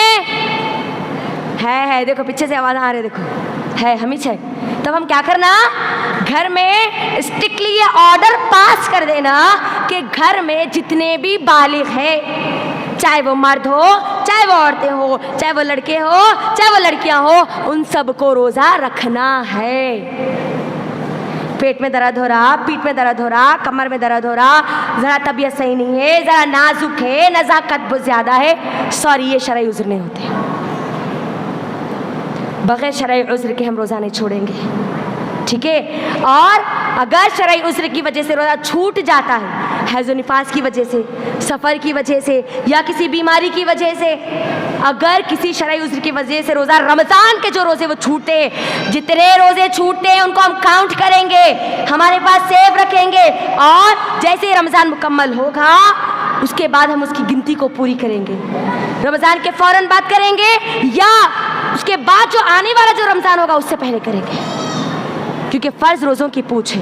ہے, دیکھو پیچھے سے آواز آ رہی, دیکھو ہے, ہم ہی ہے. تب ہم کیا کرنا, گھر میں اسٹرکٹلی یہ آرڈر پاس کر دینا کہ گھر میں جتنے بھی بالغ ہیں, چاہے وہ مرد ہو چاہے وہ عورتیں ہو, چاہے وہ لڑکے ہو چاہے وہ لڑکیاں ہو, ان سب کو روزہ رکھنا ہے. پیٹ میں درد ہو رہا, پیٹھ میں درد ہو رہا, کمر میں درد ہو رہا, ذرا طبیعت صحیح نہیں ہے, ذرا نازک ہے, نزاکت بہت زیادہ ہے, سوری یہ شرعی عذر نہیں ہوتے. بغیر شرعی عذر کے ہم روزہ نہیں چھوڑیں گے, ٹھیک ہے. اور اگر شرعی عذر کی وجہ سے روزہ چھوٹ جاتا ہے, حیض و نفاس کی وجہ سے, سفر کی وجہ سے, یا کسی بیماری کی وجہ سے, اگر کسی شرعی عذر کی وجہ سے روزہ, رمضان کے جو روزے وہ چھوٹتے, جتنے روزے چھوٹتے ہیں ان کو ہم کاؤنٹ کریں گے, ہمارے پاس سیو رکھیں گے, اور جیسے رمضان مکمل ہوگا اس کے بعد ہم اس کی گنتی کو پوری کریں گے. رمضان کے فوراً بعد کریں گے یا اس کے بعد جو آنے والا جو رمضان ہوگا اس سے پہلے کریں گے, کیونکہ فرض روزوں کی پوچھ ہے,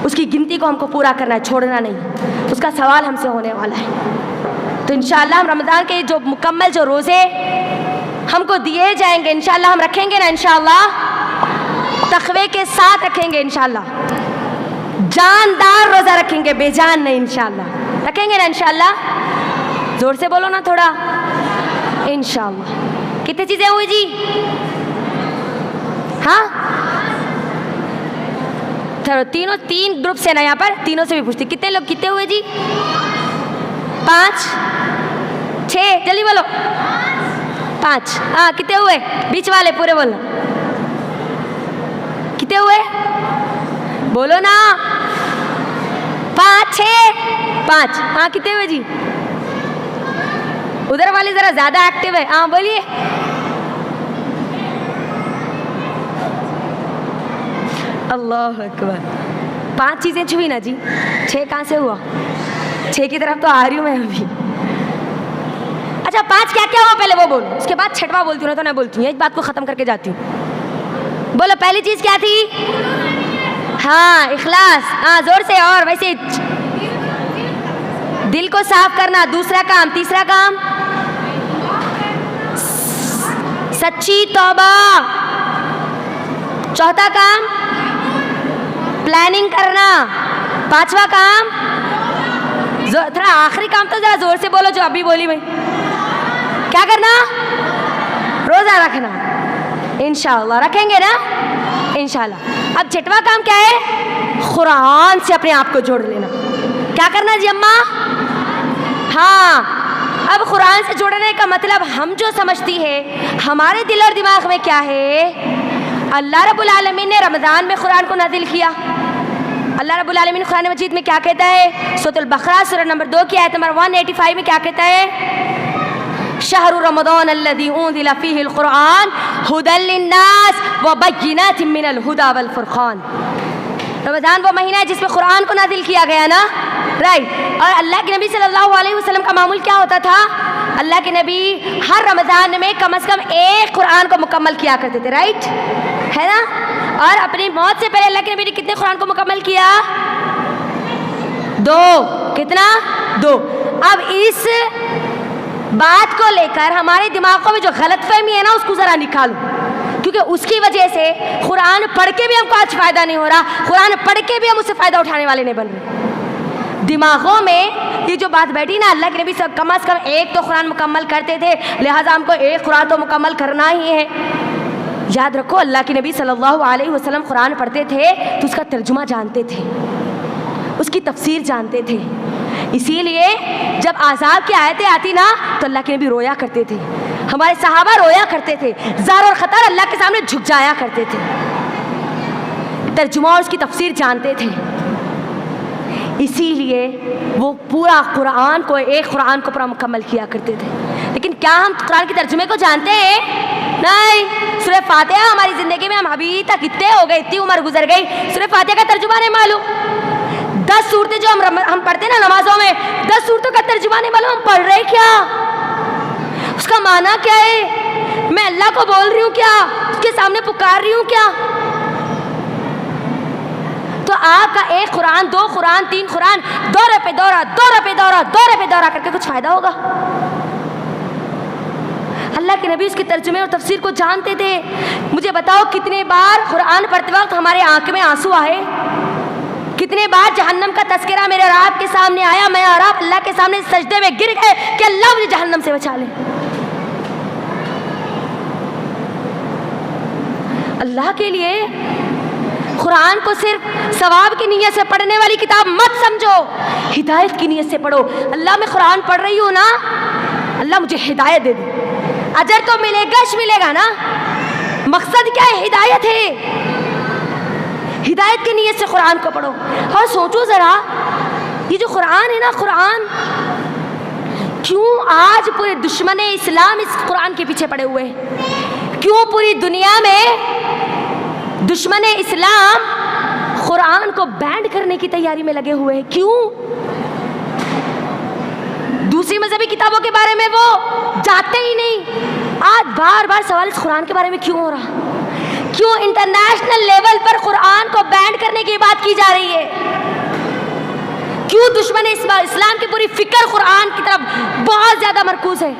اس کی گنتی کو ہم کو پورا کرنا ہے, چھوڑنا نہیں, اس کا سوال ہم سے ہونے والا ہے. تو انشاءاللہ ہم رمضان کے جو مکمل جو روزے ہم کو دیے جائیں گے انشاءاللہ ہم رکھیں گے نا انشاءاللہ، تقوی کے ساتھ رکھیں گے انشاءاللہ، جاندار روزہ رکھیں گے، بے جان نہیں انشاءاللہ، رکھیں گے نا انشاءاللہ؟ زور سے بولو نا تھوڑا، انشاءاللہ۔ کتنی چیزیں ہوئی جی؟ ہاں تینوں، تین گروپ سے نا یہاں پر، تینوں سے بھی پوچھتی کتنے لوگ کتنے ہوئے جی؟ 5 6 جلدی بولو 5 ہاں کتنے ہوئے؟ بیچ والے پورے بولو کتنے ہوئے؟ بولو نا 5 6 5 ہاں کتنے ہوئے جی؟ ادھر والی ذرا زیادہ ایکٹیو ہے، ہاں بولیے۔ اللہ اکبر، 5 چیزیں چھوئی نا جی، 6 کہاں سے ہوا؟ 6 کی طرف تو آ رہی ہوں میں ابھی۔ اچھا 5 کیا کیا ہوا پہلے وہ بولو، اس کے بعد چھٹوا بولتی ہوں نا تو میں بولتی ہوں، ایک بات کو ختم کر کے جاتی ہوں۔ بولو پہلی چیز کیا تھی؟ ہاں اخلاص، ہاں زور سے، اور ویسے دل کو صاف کرنا، دوسرا کام، تیسرا کام سچی توبہ، چوتھا کام پلاننگ کرنا، پانچواں کام تھوڑا آخری کام تو ذرا زور سے بولو جو ابھی بولی میں، کیا کرنا؟ روزہ رکھنا، انشاءاللہ رکھیں گے نا انشاءاللہ۔ اب چھٹواں کام کیا ہے؟ قرآن سے اپنے آپ کو جوڑ لینا۔ کیا کرنا جی اماں؟ ہاں اب قرآن سے جوڑنے کا مطلب ہم جو سمجھتی ہے ہمارے دل اور دماغ میں کیا ہے، اللہ رب العالمین نے رمضان میں قرآن کو نازل کیا۔ اللہ رب العالمین قرآن مجید میں کیا کہتا ہے؟ سورۃ البقرہ سورہ نمبر 2 کی آیت نمبر 185 میں کیا کہتا ہے؟ شہر رمضان الذی انزل فیہ القرآن ھدی للناس وبینات من الھدی والفرقان۔ رمضان وہ مہینہ ہے جس میں قرآن کو نازل کیا گیا نا، رائٹ۔ اور اللہ کے نبی صلی اللہ علیہ وسلم کا معمول کیا ہوتا تھا؟ اللہ کے نبی ہر رمضان میں کم از کم ایک قرآن کو مکمل کیا کرتے تھے، رائٹ ہے نا؟ اور اپنی موت سے پہلے اللہ کے نبی نے کتنے قرآن کو مکمل کیا؟ 2۔ کتنا؟ 2۔ اب اس بات کو لے کر ہمارے دماغوں میں جو غلط فہمی ہے نا اس کو ذرا نکالو، کیونکہ اس کی وجہ سے قرآن پڑھ کے بھی ہم کو آج فائدہ نہیں ہو رہا، قرآن پڑھ کے بھی ہم اس سے فائدہ اٹھانے والے نہیں بن رہے۔ دماغوں میں یہ جو بات بیٹھی نا، اللہ کے نبی سب کم از کم ایک تو قرآن مکمل کرتے تھے، لہٰذا ہم کو ایک قرآن تو مکمل کرنا ہی ہے۔ یاد رکھو اللہ کے نبی صلی اللہ علیہ وسلم قرآن پڑھتے تھے تو اس کا ترجمہ جانتے تھے، اس کی تفسیر جانتے تھے، اسی لیے جب عذاب کی آیتیں آتی نا تو اللہ کے نبی رویا کرتے تھے، ہمارے صحابہ رویا کرتے تھے، زار اور خطر اللہ کے سامنے جھک جایا کرتے تھے، ترجمہ اور اس کی تفسیر جانتے تھے، اسی لیے وہ پورا قرآن کو، ایک قرآن کو پورا مکمل کیا کرتے تھے۔ لیکن کیا ہم قرآن کے ترجمے کو جانتے ہیں؟ نہیں۔ سورہ فاتحہ ہماری زندگی میں ہم ابھی تک اتنے ہو گئے، اتنی عمر گزر گئی، سورہ فاتحہ کا ترجمہ نہیں معلوم۔ 10 صورتیں جو ہم پڑھتے ہیں نا نمازوں میں، 10 صورتوں کا ترجمہ نہیں معلوم، ہم پڑھ رہے کیا، اس کا معنی کیا ہے، میں اللہ کو بول رہی ہوں کیا، اس کے سامنے پکار رہی ہوں کیا؟ تو آپ کا ایک قرآن، 2 قرآن، 3 قرآن، دورے پہ دورہ، دورے پہ دورہ، دورے پہ دورہ کر کے کچھ فائدہ ہوگا؟ اللہ کے نبی اس کے ترجمے اور تفسیر کو جانتے تھے۔ مجھے بتاؤ کتنے بار قرآن پڑھتے وقت ہمارے آنکھ میں آنسو آئے، کتنے بار جہنم کا تذکرہ میرے اور آپ کے سامنے آیا، میں اور آپ اللہ کے سامنے سجدے میں گر گئے کہ اللہ مجھے جہنم سے بچا لے۔ اللہ کے لیے قرآن کو صرف ثواب کی نیت سے پڑھنے والی کتاب مت سمجھو، ہدایت کی نیت سے پڑھو۔ اللہ میں قرآن پڑھ رہی ہوں نا، اللہ مجھے ہدایت دے دے، اجر تو ملے گا ملے گا نا۔ مقصد کیا ہے؟ ہدایت ہے، ہدایت کی نیت سے قرآن کو پڑھو۔ اور سوچو ذرا، یہ جو قرآن ہے نا، قرآن کیوں آج پورے دشمن اسلام اس قرآن کے پیچھے پڑے ہوئے ہیں؟ کیوں پوری دنیا میں دشمن اسلام قرآن کو بینڈ کرنے کی تیاری میں لگے ہوئے ہیں؟ کیوں؟ دوسری مذہبی کتابوں کے بارے میں وہ جانتے ہی نہیں۔ آج بار بار سوال اس قرآن کے بارے میں کیوں ہو رہا؟ کیوں انٹرنیشنل لیول پر قرآن کو بینڈ کرنے کی بات کی جا رہی ہے؟ کیوں دشمن اسلام کی پوری فکر قرآن کی طرف بہت زیادہ مرکوز ہے،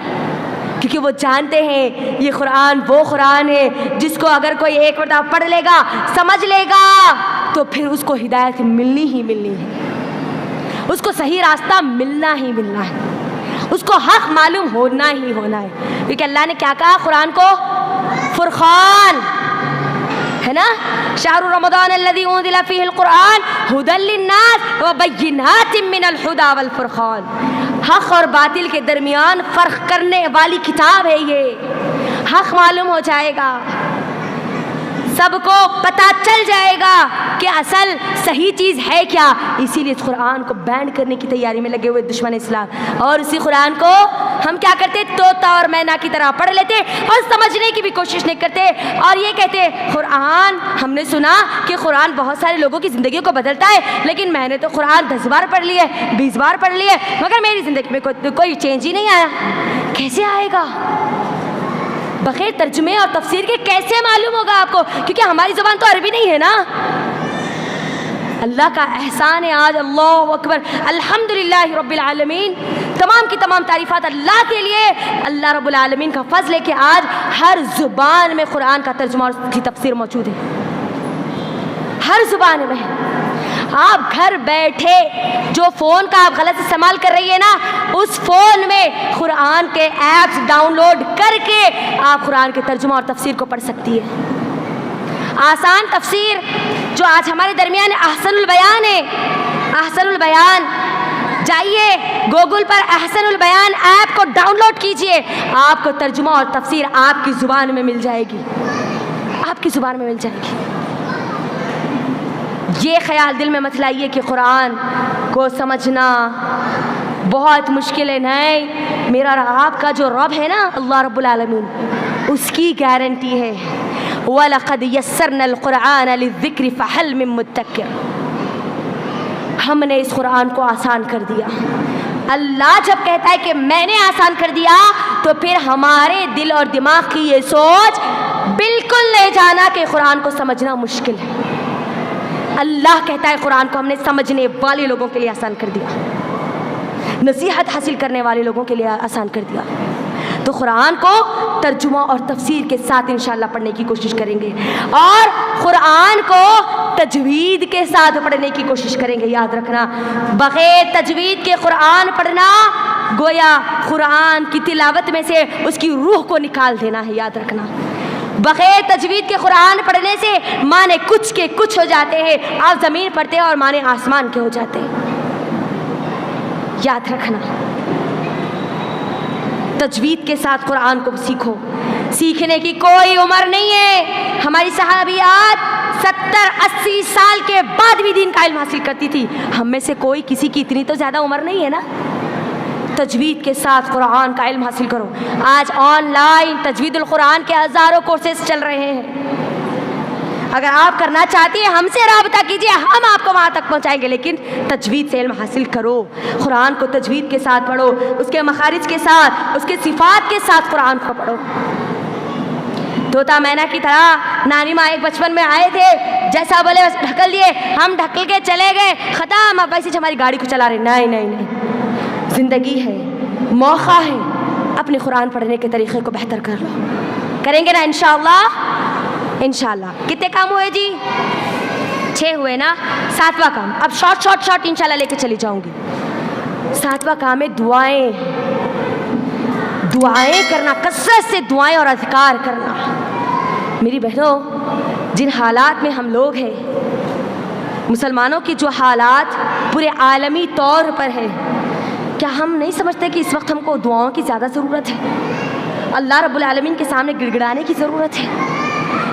کیونکہ وہ جانتے ہیں یہ قرآن وہ قرآن ہے جس کو اگر کوئی ایک مرتبہ پڑھ لے گا، سمجھ لے گا، تو پھر اس کو ہدایت ملنی ہی ملنی ہے، اس کو صحیح راستہ ملنا ہی ملنا ہے، اس کو حق معلوم ہونا ہی ہونا ہے، کیونکہ اللہ نے کیا کہا قرآن کو؟ فرقان ہے نا، شہر رمضان الذی انزل فیہ القرآن ھدی للناس وبینات من الھدی والفرقان، حق اور باطل کے درمیان فرق کرنے والی کتاب ہے یہ، حق معلوم ہو جائے گا، سب کو پتہ چل جائے گا کہ اصل صحیح چیز ہے کیا، اسی لیے اس قرآن کو بینڈ کرنے کی تیاری میں لگے ہوئے دشمن اسلام، اور اسی قرآن کو ہم کیا کرتے؟ طوطا اور مینا کی طرح پڑھ لیتے اور سمجھنے کی بھی کوشش نہیں کرتے، اور یہ کہتے قرآن، ہم نے سنا کہ قرآن بہت سارے لوگوں کی زندگیوں کو بدلتا ہے، لیکن میں نے تو قرآن 10 بار پڑھ لی ہے، 20 بار پڑھ لی ہے، مگر میری زندگی میں کوئی چینج ہی نہیں آیا۔ کیسے آئے گا؟ بغیر ترجمے اور تفسیر کے کیسے معلوم ہوگا آپ کو؟ کیونکہ ہماری زبان تو عربی نہیں ہے نا۔ اللہ کا احسان ہے آج، اللہ اکبر، الحمدللہ رب العالمین، تمام کی تمام تعریفات اللہ کے لیے، اللہ رب العالمین کا فضل ہے کہ آج ہر زبان میں قرآن کا ترجمہ اور اس کی تفسیر موجود ہے، ہر زبان میں۔ آپ گھر بیٹھے جو فون کا آپ غلط استعمال کر رہی ہے نا، اس فون میں قرآن کے ایپس ڈاؤن لوڈ کر کے آپ قرآن کے ترجمہ اور تفسیر کو پڑھ سکتی ہے۔ آسان تفسیر جو آج ہمارے درمیان احسن البیان ہے، احسن البیان، جائیے گوگل پر احسن البیان ایپ کو ڈاؤن لوڈ کیجئے، آپ کو ترجمہ اور تفسیر آپ کی زبان میں مل جائے گی، آپ کی زبان میں مل جائے گی۔ یہ خیال دل میں مت لائیے کہ قرآن کو سمجھنا بہت مشکل ہے، نہیں، میرا اور آپ کا جو رب ہے نا اللہ رب العالمین، اس کی گارنٹی ہے وَلَقَدْ يَسَّرْنَا الْقُرْآنَ لِلذِّكْرِ فَهَلْ مِن مُدَّكِرٍ، ہم نے اس قرآن کو آسان کر دیا۔ اللہ جب کہتا ہے کہ میں نے آسان کر دیا، تو پھر ہمارے دل اور دماغ کی یہ سوچ بالکل نہیں جانا کہ قرآن کو سمجھنا مشکل ہے۔ اللہ کہتا ہے قرآن کو ہم نے سمجھنے والے لوگوں کے لیے آسان کر دیا، نصیحت حاصل کرنے والے لوگوں کے لیے آسان کر دیا۔ تو قرآن کو ترجمہ اور تفسیر کے ساتھ انشاءاللہ پڑھنے کی کوشش کریں گے، اور قرآن کو تجوید کے ساتھ پڑھنے کی کوشش کریں گے۔ یاد رکھنا، بغیر تجوید کے قرآن پڑھنا گویا قرآن کی تلاوت میں سے اس کی روح کو نکال دینا ہے۔ یاد رکھنا، بغیر تجوید کے قرآن پڑھنے سے معنی کچھ کے کچھ ہو جاتے ہیں، آپ زمین پڑھتے ہیں اور معنی آسمان کے ہو جاتے ہیں۔ یاد رکھنا، تجوید کے ساتھ قرآن کو سیکھو، سیکھنے کی کوئی عمر نہیں ہے۔ ہماری صحابیات 70-80 سال کے بعد بھی دین کا علم حاصل کرتی تھی، ہم میں سے کوئی کسی کی اتنی تو زیادہ عمر نہیں ہے نا۔ تجوید کے ساتھ قرآن کا علم حاصل کرو۔ آج آن لائن تجوید القرآن کے ہزاروں کورسز چل رہے ہیں، اگر آپ کرنا چاہتی ہیں ہم سے رابطہ کیجیے، ہم آپ کو وہاں تک پہنچائیں گے، لیکن تجوید سے علم حاصل کرو، قرآن کو تجوید کے ساتھ پڑھو، اس کے مخارج کے ساتھ، اس کے صفات کے ساتھ قرآن کو پڑھو۔ طوطا مینا کی طرح نانی ماں ایک بچپن میں آئے تھے، جیسا بولے بس ڈھکل دیے، ہم ڈھکل کے چلے گئے، ختم، اب ایسے ہماری گاڑی کو چلا رہے۔ نہیں نہیں نہیں، زندگی ہے، موقع ہے، اپنے قرآن پڑھنے کے طریقے کو بہتر کر لو۔ کریں گے نا انشاءاللہ؟ انشاءاللہ۔ کتنے کام ہوئے جی؟ 6 ہوئے نا، 7واں کام اب شارٹ انشاءاللہ لے کے چلی جاؤں گی۔ 7واں کام ہے دعائیں، دعائیں کرنا، کثرت سے دعائیں اور اذکار کرنا۔ میری بہنوں، جن حالات میں ہم لوگ ہیں، مسلمانوں کی جو حالات پورے عالمی طور پر ہے، کیا ہم نہیں سمجھتے کہ اس وقت ہم کو دعاؤں کی زیادہ ضرورت ہے؟ اللہ رب العالمین کے سامنے گڑگڑانے کی ضرورت ہے۔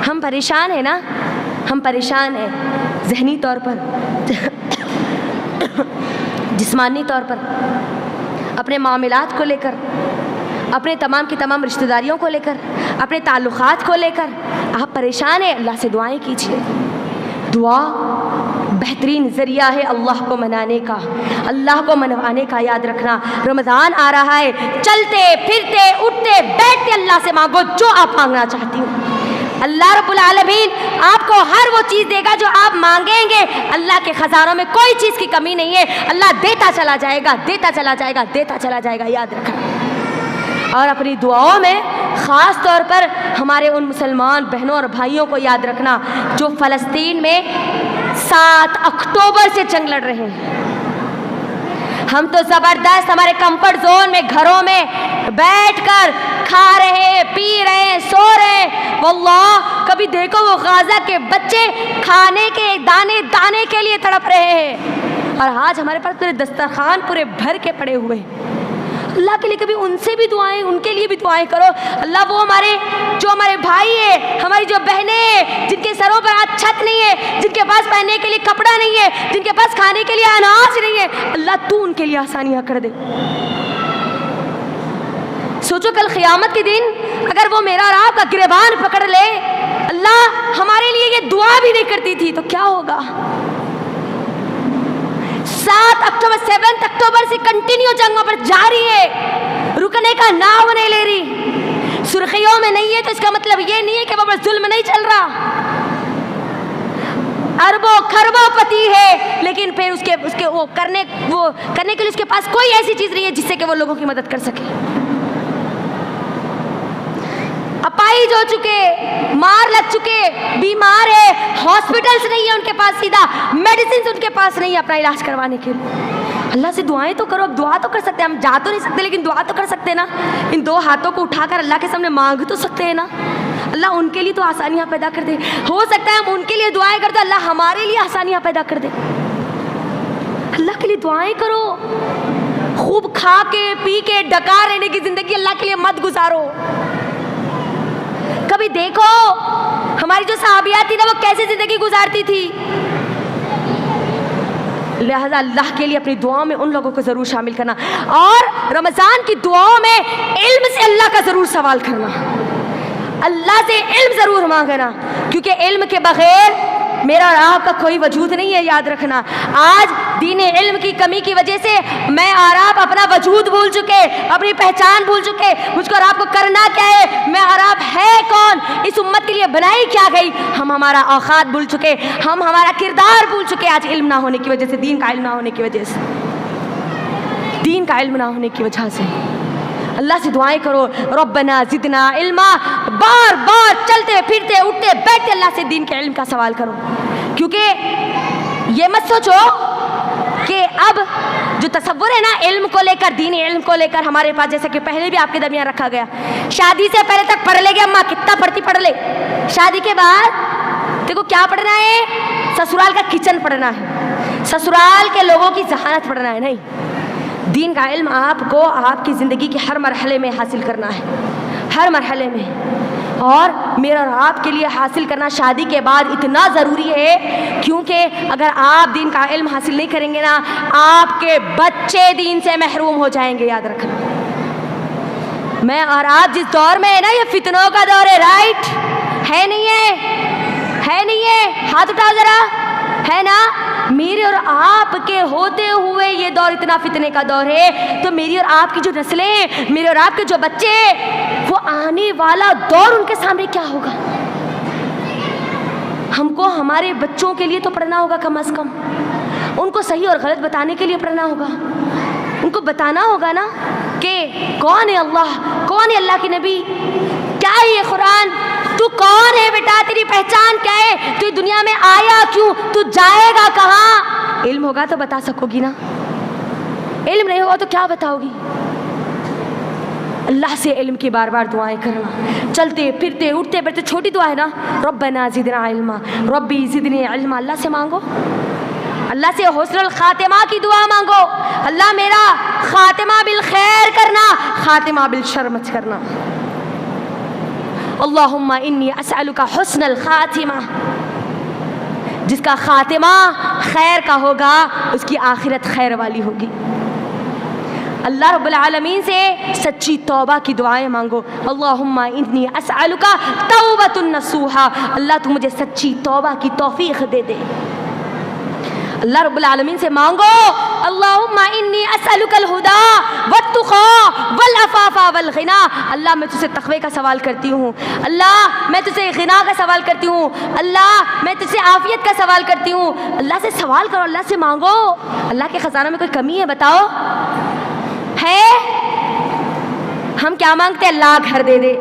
ہم پریشان ہیں نا، ہم پریشان ہیں ذہنی طور پر، جسمانی طور پر، اپنے معاملات کو لے کر، اپنے تمام کی تمام رشتہ داریوں کو لے کر، اپنے تعلقات کو لے کر آپ پریشان ہیں۔ اللہ سے دعائیں کیجیے۔ دعا بہترین ذریعہ ہے اللہ کو منانے کا، اللہ کو منوانے کا۔ یاد رکھنا، رمضان آ رہا ہے، چلتے پھرتے اٹھتے بیٹھتے اللہ سے مانگو جو آپ مانگنا چاہتی ہوں۔ اللہ رب العالمین آپ کو ہر وہ چیز دے گا جو آپ مانگیں گے. اللہ کے خزانوں میں کوئی چیز کی کمی نہیں ہے. اللہ دیتا چلا جائے گا, دیتا چلا جائے گا, دیتا چلا جائے گا, یاد رکھنا. اور اپنی دعاؤں میں خاص طور پر ہمارے ان مسلمان بہنوں اور بھائیوں کو یاد رکھنا جو فلسطین میں 7 اکتوبر سے جنگ لڑ رہے ہیں. ہم تو زبردست ہمارے کمفرٹ زون میں گھروں میں بیٹھ کر کھا رہے, پی رہے, سو رہے. واللہ کبھی دیکھو وہ غازہ کے بچے کھانے کے دانے دانے کے لیے تڑپ رہے ہیں, اور آج ہمارے پاس پورے دسترخوان پورے بھر کے پڑے ہوئے. اللہ کے لیے کبھی ان سے بھی دعائیں, ان کے لیے بھی دعائیں کرو. اللہ وہ ہمارے بھائی ہیں, ہماری جو بہنیں ہیں, جن کے سروں پر آج چھت نہیں ہے, جن کے پاس پہننے کے لیے کپڑا نہیں ہے, جن کے پاس کھانے کے لیے اناج نہیں ہے, اللہ تو ان کے لیے آسانیاں کر دے. سوچو کل قیامت کے دن اگر وہ میرا اور آپ کا گریبان پکڑ لے, اللہ ہمارے لیے یہ دعا بھی نہیں کرتی تھی, تو کیا ہوگا. 7 اکتوبر سے کنٹینیو جنگوں پر جاری ہے, رکنے کا نام نہیں لے رہی. سرخیوں میں نہیں ہے تو اس کا مطلب یہ نہیں ہے کہ وہ پر ظلم نہیں چل رہا. اربوں خربوں پتی ہے, لیکن پھر اس کے وہ کرنے کے لیے اس کے پاس کوئی ایسی چیز نہیں ہے جس سے کہ وہ لوگوں کی مدد کر سکے. اپائج ہو چکے, مار لگ چکے, بیمار ہے, ہاسپٹلز نہیں ہے ان کے پاس, سیدھا میڈیسنز ان کے پاس نہیں ہے اپنا علاج کروانے کے لیے. اللہ سے دعائیں تو کرو. اب دعا تو کر سکتے ہیں, ہم جا تو نہیں سکتے لیکن دعا تو کر سکتے ہیں نا. ان 2 ہاتھوں کو اٹھا کر اللہ کے سامنے مانگ تو سکتے ہیں نا. اللہ ان کے لیے تو آسانیاں پیدا کر دے. ہو سکتا ہے ہم ان کے لیے دعائیں کر دیں, اللہ ہمارے لیے آسانیاں پیدا کر دے. اللہ کے لیے دعائیں کرو. خوب کھا کے پی کے ڈکا رہنے کی زندگی اللہ کے لیے مت گزارو. کبھی دیکھو ہماری جو صحابیات تھی نا, وہ کیسے زندگی گزارتی تھی. لہذا اللہ کے لیے اپنی دعاؤں میں ان لوگوں کو ضرور شامل کرنا, اور رمضان کی دعاؤں میں علم سے اللہ کا ضرور سوال کرنا, اللہ سے علم ضرور مانگنا, کیونکہ علم کے بغیر میرا اور آپ کا کوئی وجود نہیں ہے. یاد رکھنا, آج دین علم کی کمی کی وجہ سے میں اور آپ اپنا وجود بھول چکے, اپنی پہچان بھول چکے. مجھ کو اور آپ کو کرنا کیا ہے, میں اور آپ ہے کون, اس امت کے لیے بنائی کیا گئی, ہم ہمارا اوقات بھول چکے, ہم ہمارا کردار بھول چکے. آج علم نہ ہونے کی وجہ سے, دین کا علم نہ ہونے کی وجہ سے, دین کا علم نہ ہونے کی وجہ سے. اللہ سے دعائیں کرو, ربنا زدنا علما. بار بار چلتے پھرتے اٹھتے بیٹھتے اللہ سے دین کے علم کا سوال کرو, کیونکہ یہ مت سوچو کہ اب جو تصور ہے نا علم کو لے کر, دین علم کو لے کر ہمارے پاس, جیسے کہ پہلے بھی آپ کے درمیان رکھا گیا, شادی سے پہلے تک پڑھ لے گی اماں, کتنا پڑھتی پڑھ لے, شادی کے بعد دیکھو کیا پڑھنا ہے, سسرال کا کچن پڑھنا ہے, سسرال کے لوگوں کی ذہانت پڑھنا ہے. نہیں, دین کا علم آپ کو آپ کی زندگی کے ہر مرحلے میں حاصل کرنا ہے, ہر مرحلے میں. اور میرا اور آپ کے لیے حاصل کرنا شادی کے بعد اتنا ضروری ہے, کیونکہ اگر آپ دین کا علم حاصل نہیں کریں گے نا, آپ کے بچے دین سے محروم ہو جائیں گے. یاد رکھنا, میں اور آپ جس دور میں ہے نا, یہ فتنوں کا دور ہے. رائٹ ہے نہیں ہے, ہاتھ اٹھاؤ ذرا, ہے نا. میرے اور آپ کے ہوتے ہوئے یہ دور اتنا فتنے کا دور ہے, تو میری اور آپ کی جو نسلیں, میرے اور آپ کے جو بچے, وہ آنے والا دور ان کے سامنے کیا ہوگا. ہم کو ہمارے بچوں کے لیے تو پڑھنا ہوگا, کم از کم ان کو صحیح اور غلط بتانے کے لیے پڑھنا ہوگا. ان کو بتانا ہوگا نا کہ کون ہے اللہ, کون ہے اللہ کے نبی, کیا ہے یہ قرآن, تو کون ہے بیٹا, تیری پہچان کیا ہے, تو دنیا میں آیا کیوں, تو جائے گا کہاں. علم ہوگا تو بتا سکو گی نا, علم نہیں ہوگا تو کیا بتاؤ گی. اللہ سے علم کی بار بار دعائیں کرنا, چلتے پھرتے اٹھتے بیٹھتے. چھوٹی دعا ہے نا, ربنا زدنا علما, ربی زدنی علما. اللہ سے مانگو, اللہ سے حسن الخاتمہ کی دعا مانگو, اللہ میرا خاتمہ بالخیر کرنا, خاتمہ بالشر مت کرنا. اللہم انی اسألک حسن الخاتمہ, جس کا خاتمہ خیر کا ہوگا اس کی آخرت خیر والی ہوگی. اللہ رب العالمین سے سچی توبہ کی دعائیں مانگو. اللہم انی اسألک توبۃ نصوحا, اللہ تو مجھے سچی توبہ کی توفیق دے دے. اللہ رب العالمین سے مانگو اللہم انی اسألک الہدا والتقا والعفاف والغنا. اللہ میں تجھ سے تقوی کا سوال کرتی ہوں, اللہ میں تجھ سے غنا کا سوال کرتی ہوں, اللہ میں تجھ سے عافیت کا سوال کرتی ہوں. اللہ سے سوال کرو, اللہ سے مانگو. اللہ کے خزانوں میں کوئی کمی ہے بتاؤ ہے؟ ہم کیا مانگتے؟ اللہ گھر دے دے,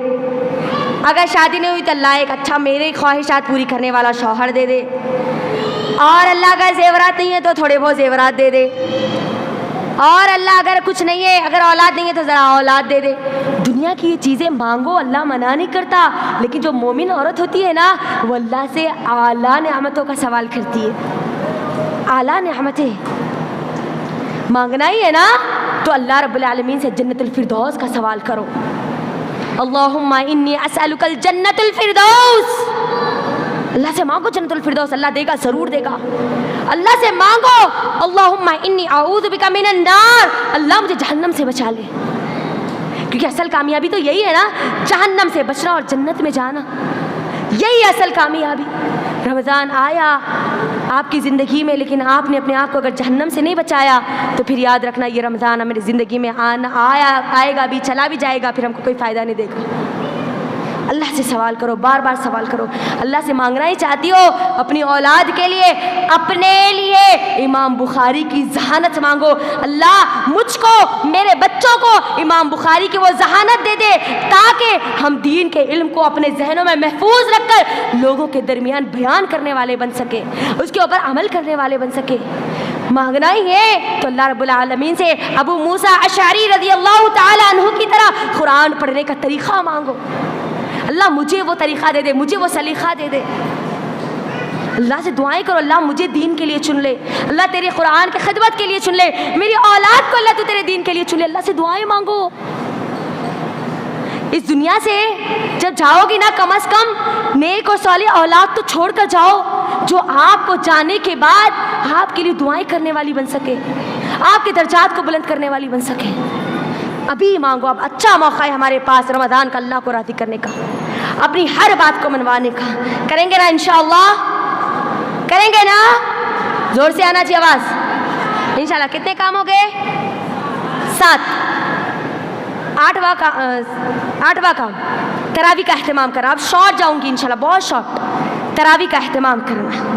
اگر شادی نہیں ہوئی تو اللہ ایک اچھا میری خواہشات پوری کرنے والا شوہر دے دے, اور اللہ اگر زیورات نہیں ہے تو تھوڑے بہت زیورات دے دے, اور اللہ اگر کچھ نہیں ہے, اگر اولاد نہیں ہے تو ذرا اولاد دے دے. دنیا کی یہ چیزیں مانگو, اللہ منع نہیں کرتا, لیکن جو مومن عورت ہوتی ہے نا وہ اللہ سے اعلیٰ نعمتوں کا سوال کرتی ہے. اعلیٰ نعمتیں مانگنا ہی ہے نا تو اللہ رب العالمین سے جنت الفردوس کا سوال کرو. اللہم انی اسألک الجنت الفردوس. اللہ سے مانگو جنت الفردوس, اللہ دے گا, ضرور دے گا. اللہ سے مانگو اللہم انی اعوذ بک من النار, اللہ مجھے جہنم سے بچا لے. کیونکہ اصل کامیابی تو یہی ہے نا, جہنم سے بچنا اور جنت میں جانا, یہی اصل کامیابی. رمضان آیا آپ کی زندگی میں, لیکن آپ نے اپنے آپ کو اگر جہنم سے نہیں بچایا تو پھر یاد رکھنا یہ رمضان ہماری زندگی میں آئے گا بھی, چلا بھی جائے گا, پھر ہم کو کوئی فائدہ نہیں دے گا. اللہ سے سوال کرو, بار بار سوال کرو. اللہ سے مانگنا ہی چاہتی ہو اپنی اولاد کے لیے, اپنے لیے امام بخاری کی ذہانت مانگو. اللہ مجھ کو, میرے بچوں کو امام بخاری کی وہ ذہانت دے دے تاکہ ہم دین کے علم کو اپنے ذہنوں میں محفوظ رکھ کر لوگوں کے درمیان بیان کرنے والے بن سکے, اس کے اوپر عمل کرنے والے بن سکے. مانگنا ہی ہے تو اللہ رب العالمین سے ابو موسیٰ اشعری رضی اللہ تعالی عنہ کی طرح قرآن پڑھنے کا طریقہ مانگو. اللہ مجھے وہ طریقہ دے دے, مجھے وہ سلیقہ دے دے. اللہ سے دعائیں کرو, اللہ مجھے دین کے لیے چن لے, اللہ تیرے قرآن کی خدمت کے لیے چن لے, میری اولاد کو اللہ تو تیرے دین کے لیے چن لے. اللہ سے دعائیں مانگو. اس دنیا سے جب جاؤ گی نا, کم از کم نیک اور صالح اولاد تو چھوڑ کر جاؤ جو آپ کو جانے کے بعد آپ کے لیے دعائیں کرنے والی بن سکے, آپ کے درجات کو بلند کرنے والی بن سکے. ابھی مانگو, اب اچھا موقع ہے ہمارے پاس رمضان کا اللہ کو راضی کرنے کا, اپنی ہر بات کو منوانے کا. کریں گے نا انشاءاللہ؟ کریں گے نا؟ زور سے آنا چاہیے آواز. انشاءاللہ کتنے کام ہو گئے؟ 7. 8واں کام تراویح کا اہتمام کرنا. اب شارٹ جاؤں گی انشاءاللہ, بہت شارٹ. تراویح کا اہتمام کرنا.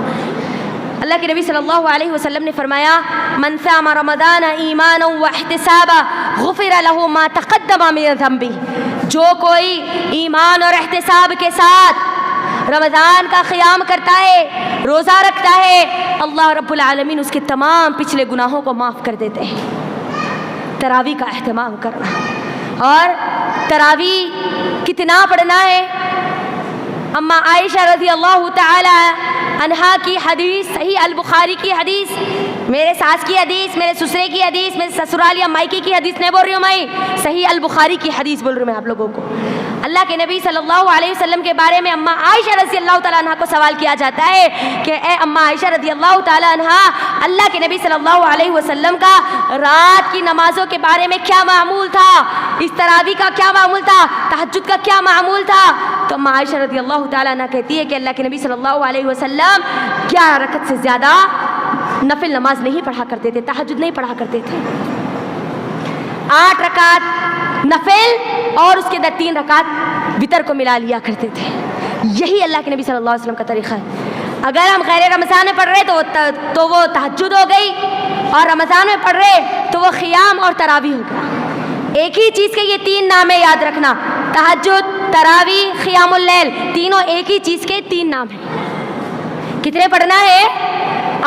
اللہ کے نبی صلی اللہ علیہ وسلم نے فرمایا من صام رمضان ایمانا واحتسابا غفر له ما تقدم من ذنبه. جو کوئی ایمان اور احتساب کے ساتھ رمضان کا قیام کرتا ہے, روزہ رکھتا ہے, اللہ رب العالمین اس کے تمام پچھلے گناہوں کو معاف کر دیتے ہیں. تراویح کا اہتمام کرنا. اور تراویح کتنا پڑھنا ہے؟ اما عائشہ رضی اللہ تعالی عنہا کی حدیث, صحیح البخاری کی حدیث, میرے ساس کی حدیث, میرے سسرے کی حدیث, میرے سسرال یا مائکے کی حدیث نہیں بول رہی ہوں میں, صحیح البخاری کی حدیث بول رہی ہوں میں آپ لوگوں کو. اللہ کے نبی صلی اللہ علیہ وسلم کے بارے میں اما عائشہ رضی اللہ تعالیٰ عنہ کو سوال کیا جاتا ہے کہ اے اما عائشہ رضی اللہ تعالیٰ عنہ, اللہ کے نبی صلی اللہ علیہ وسلم کا رات کی نمازوں کے بارے میں کیا معمول تھا, اس تراویح کا کیا معمول تھا, تہجد کا کیا معمول تھا؟ تو اما عائشہ رضی اللہ تعالیٰ عنہ کہتی ہے کہ اللہ کے نبی صلی اللہ علیہ وسلم 11 رکعت سے زیادہ نفل نماز نہیں پڑھا کرتے تھے, تہجد نہیں پڑھا کرتے تھے. 8 رکعت نفل اور اس کے اندر 3 رکعت وتر کو ملا لیا کرتے تھے. یہی اللہ کے نبی صلی اللہ علیہ وسلم کا طریقہ ہے. اگر ہم غیر رمضان میں پڑھ رہے تو وہ تہجد ہو گئی, اور رمضان میں پڑھ رہے تو وہ قیام اور تراویح ہو گیا. ایک ہی چیز کے یہ 3 نام ہے, یاد رکھنا. تہجد, تراویح, قیام اللیل, تینوں ایک ہی چیز کے 3 نام ہیں. کتنے پڑھنا ہے؟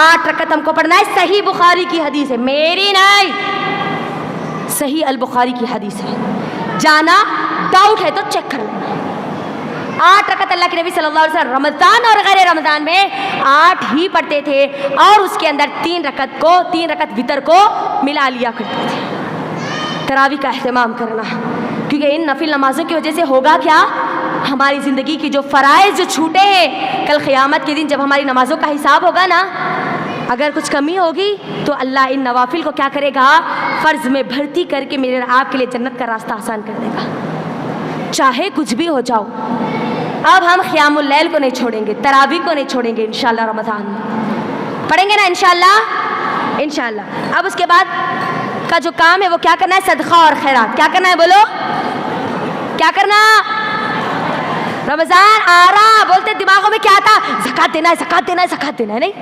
8 رکعت ہم کو پڑھنا ہے. صحیح بخاری کی حدیث ہے, میری نہیں, صحیح البخاری کی حدیث ہے. جانا ڈاؤٹ ہے تو چیک کر لینا. 8 رکعت اللہ کے نبی صلی اللہ علیہ وسلم رمضان اور غیر رمضان میں 8 ہی پڑھتے تھے, اور اس کے اندر 3 رکعت وتر کو ملا لیا کرتے تھے. تراویح کا اہتمام کرنا, کیونکہ ان نفل نمازوں کی وجہ سے ہوگا کیا, ہماری زندگی کی جو فرائض جو چھوٹے ہیں, کل قیامت کے دن جب ہماری نمازوں کا حساب ہوگا نا, اگر کچھ کمی ہوگی تو اللہ ان نوافل کو کیا کرے گا, فرض میں بھرتی کر کے میرے آپ کے لیے جنت کا راستہ آسان کر دے گا, چاہے کچھ بھی ہو جاؤ. اب ہم قیام اللیل کو نہیں چھوڑیں گے, تراویح کو نہیں چھوڑیں گے انشاءاللہ رمضان میں. پڑھیں گے نا انشاءاللہ؟ انشاءاللہ. اب اس کے بعد کا جو کام ہے وہ کیا کرنا ہے؟ صدقہ اور خیرات. کیا کرنا ہے بولو؟ کیا کرنا؟ رمضان آ رہا بولتے دماغوں میں کیا تھا؟ زکات دینا ہے، زکات دینا ہے، زکات دینا ہے. نہیں،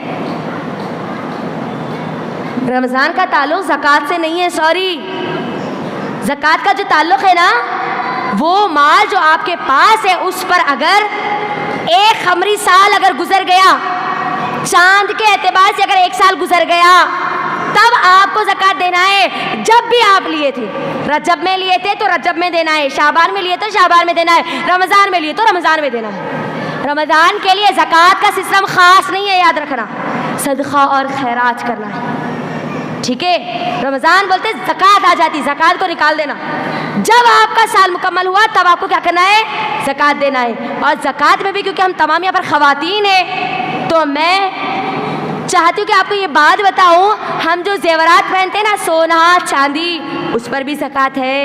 رمضان کا تعلق زکات سے نہیں ہے. سوری، زکات کا جو تعلق ہے نا وہ مال جو آپ کے پاس ہے اس پر اگر ایک قمری سال اگر گزر گیا، چاند کے اعتبار سے اگر 1 سال گزر گیا تب آپ کو زکات دینا ہے. جب بھی آپ لیے تھے، رجب میں لیے تھے تو رجب میں دینا ہے، شعبان میں لیے تو شعبان میں دینا ہے، رمضان میں لیے تو رمضان میں دینا ہے. رمضان کے لیے زکات کا سسٹم خاص نہیں ہے، یاد رکھنا. صدقہ اور خیرات کرنا ہے. ٹھیک ہے؟ رمضان بولتے زکات آ جاتی، زکات کو نکال دینا. جب آپ کا سال مکمل ہوا تب آپ کو کیا کرنا ہے؟ زکات دینا ہے. اور زکات میں بھی کیونکہ ہم تمام یہاں پر خواتین ہیں تو میں چاہتی ہوں کہ آپ کو یہ بات بتاؤں، ہم جو زیورات پہنتے ہیں نا، سونا چاندی، اس پر بھی زکات ہے.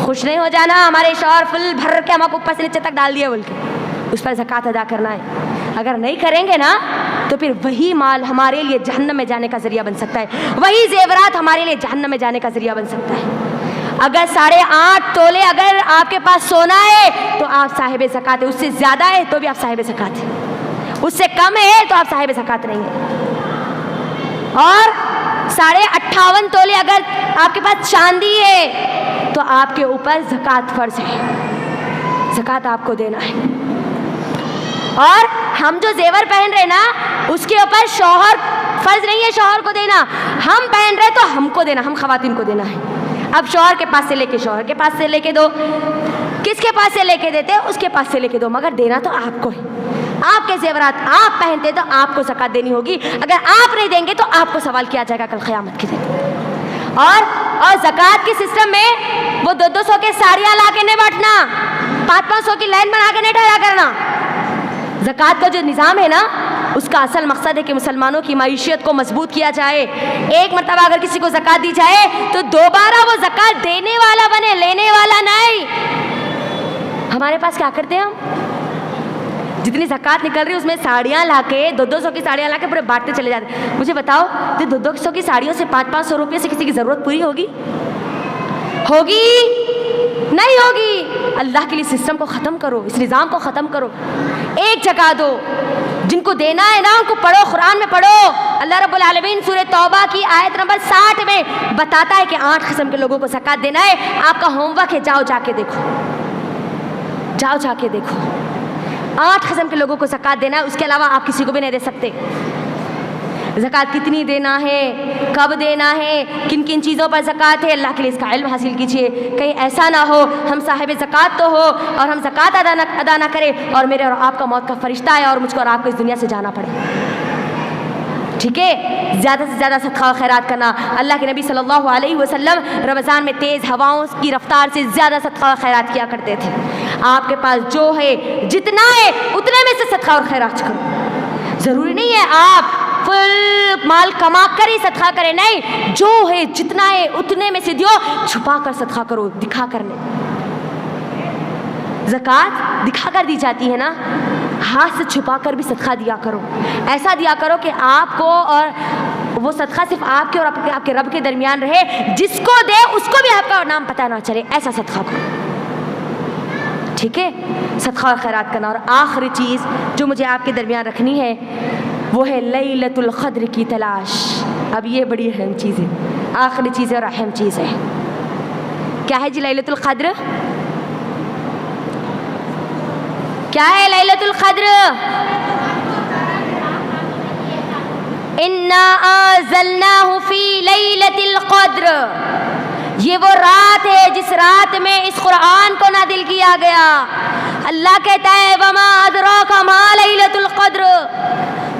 خوش نہیں ہو جانا ہمارے شوہر فل بھر کے ہم کو اوپر سے نیچے تک ڈال دیا بول کے، اس پر زکات ادا کرنا ہے. اگر نہیں کریں گے نا تو پھر وہی مال ہمارے لیے جہنم میں جانے کا ذریعہ بن سکتا ہے، وہی زیورات ہمارے لیے جہنم میں جانے کا ذریعہ بن سکتا ہے. اگر 8.5 تولے اگر آپ کے پاس سونا ہے تو آپ صاحب زکات ہے. اس سے زیادہ ہے تو بھی آپ صاحب زکات ہے. اس سے کم ہے تو آپ صاحب زکات نہیں ہیں. اور 58.5 تولے اگر آپ کے پاس چاندی ہے تو آپ کے اوپر زکات فرض ہے، زکات آپ کو دینا ہے. اور ہم جو زیور پہن رہے نا اس کے اوپر شوہر فرض نہیں ہے شوہر کو دینا، ہم پہن رہے تو ہم کو دینا، ہم خواتین کو دینا ہے. اب شوہر کے پاس سے لے کے شوہر کے پاس سے لے کے دو، کس کے پاس سے لے کے دیتے؟ اس کے پاس سے لے کے دو، مگر دینا تو آپ کو ہے. آپ کے زیورات آپ پہنتے تو آپ کو زکات دینی ہوگی. اگر آپ نہیں دیں گے تو آپ کو سوال کیا جائے گا کل قیامت کے دن. اور زکات کے سسٹم میں وہ 200 کے ساڑیاں لا کے نہیں بانٹنا، 500 کی لائن بنا کے نہیں ٹھہرا کرنا. زکات کا جو نظام ہے نا اس کا اصل مقصد ہے کہ مسلمانوں کی معیشت کو مضبوط کیا جائے. ایک مرتبہ اگر کسی کو زکات دی جائے تو دوبارہ وہ زکات دینے والا بنے، لینے والا نہیں. ہمارے پاس کیا کرتے ہیں ہم؟ جتنی زکات نکل رہی ہے اس میں ساڑیاں لا کے 200 کی ساڑیاں لا کے پورے بانٹتے چلے جاتے ہیں. مجھے بتاؤ کہ 200 کی ساڑیوں سے 500 روپے سے کسی کی ضرورت پوری ہوگی؟ ہوگی؟ نہیں ہوگی. اللہ کے لیے سسٹم کو ختم کرو، اس نظام کو ختم کرو. ایک جگہ دو، جن کو دینا ہے نا ان کو پڑھو، قرآن میں پڑھو. اللہ رب العالمین سورہ توبہ کی آیت نمبر 60 میں بتاتا ہے کہ 8 قسم کے لوگوں کو زکات دینا ہے. آپ کا ہوم ورک ہے، جاؤ جا کے دیکھو، جاؤ جا کے دیکھو. 8 قسم کے لوگوں کو زکات دینا ہے، اس کے علاوہ آپ کسی کو بھی نہیں دے سکتے. زکات کتنی دینا ہے، کب دینا ہے، کن کن چیزوں پر زکات ہے، اللہ کے لیے اس کا علم حاصل کیجیے. کہیں ایسا نہ ہو ہم صاحب زکات تو ہو اور ہم زکات ادا نہ کریں اور میرے اور آپ کا موت کا فرشتہ ہے اور مجھ کو اور آپ کو اس دنیا سے جانا پڑے. ٹھیک ہے؟ زیادہ سے زیادہ صدقہ و خیرات کرنا. اللہ کے نبی صلی اللہ علیہ وسلم رمضان میں تیز ہواؤں کی رفتار سے زیادہ صدقہ و خیرات کیا کرتے تھے. آپ کے پاس جو ہے جتنا ہے اتنے میں سے صدقہ اور خیرات کرو. ضروری نہیں ہے آپ فل مال کما کر ہی صدقہ کرے، نہیں، جو ہے جتنا ہے اتنے میں سے دیو. چھپا کر صدقہ کرو، دکھا کر نہیں. زکات دکھا کر دی جاتی ہے نا، ہاتھ سے چھپا کر بھی صدقہ دیا کرو. ایسا دیا کرو کہ آپ کو اور وہ صدقہ صرف آپ کے اور آپ کے رب کے درمیان رہے. جس کو دے اس کو بھی آپ کا نام پتہ نہ چلے، ایسا صدقہ کرو. ٹھیک ہے؟ صدقہ اور خیرات کرنا. اور آخری چیز جو مجھے آپ کے درمیان رکھنی ہے وہ ہے لیلۃ القدر کی تلاش. اب یہ بڑی اہم چیز ہے، آخری چیز ہے اور اہم چیز ہے. کیا ہے جی لیلۃ القدر؟ کیا ہے لیلۃ القدر؟ انا انزلناہ فی لیلۃ القدر. یہ وہ رات ہے جس رات میں اس قرآن کو نازل کیا گیا. اللہ کہتا ہے وما ادراک ما لیلۃ القدر.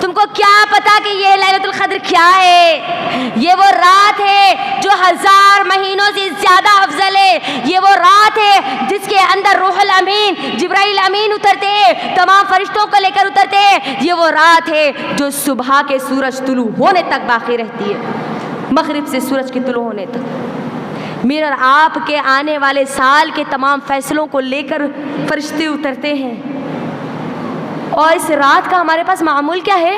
تم کو کیا پتا کہ یہ لیلۃ القدر کیا ہے؟ یہ وہ رات ہے جو 1000 مہینوں سے زیادہ افضل ہے. یہ وہ رات ہے جس کے اندر روح الامین جبرائیل امین اترتے ہیں، تمام فرشتوں کو لے کر اترتے ہیں. یہ وہ رات ہے جو صبح کے سورج طلوع ہونے تک باقی رہتی ہے، مغرب سے سورج کے طلوع ہونے تک. میرے اور آپ کے آنے والے سال کے تمام فیصلوں کو لے کر فرشتے اترتے ہیں. اور اس رات کا ہمارے پاس معمول کیا ہے؟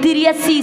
83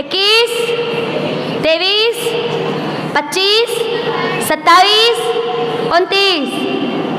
21, 23, 25, 27, 29।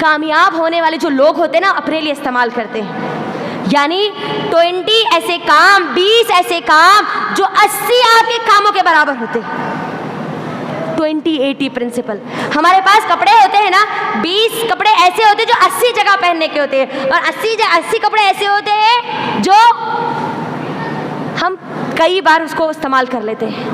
کامیاب ہونے والے جو لوگ ہوتے ہیں نا اپنے لیے استعمال کرتے ہیں. یعنی 20 ایسے کام، 20 ایسے کام جو 80 آپ کے کاموں کے برابر ہوتے ہیں. 20-80 پرنسپل. ہمارے پاس کپڑے ہوتے ہیں نا، 20 کپڑے ایسے ہوتے ہیں جو 80 جگہ پہننے کے ہوتے ہیں، اور 80 کپڑے ایسے ہوتے ہیں جو ہم کئی بار اس کو استعمال کر لیتے ہیں.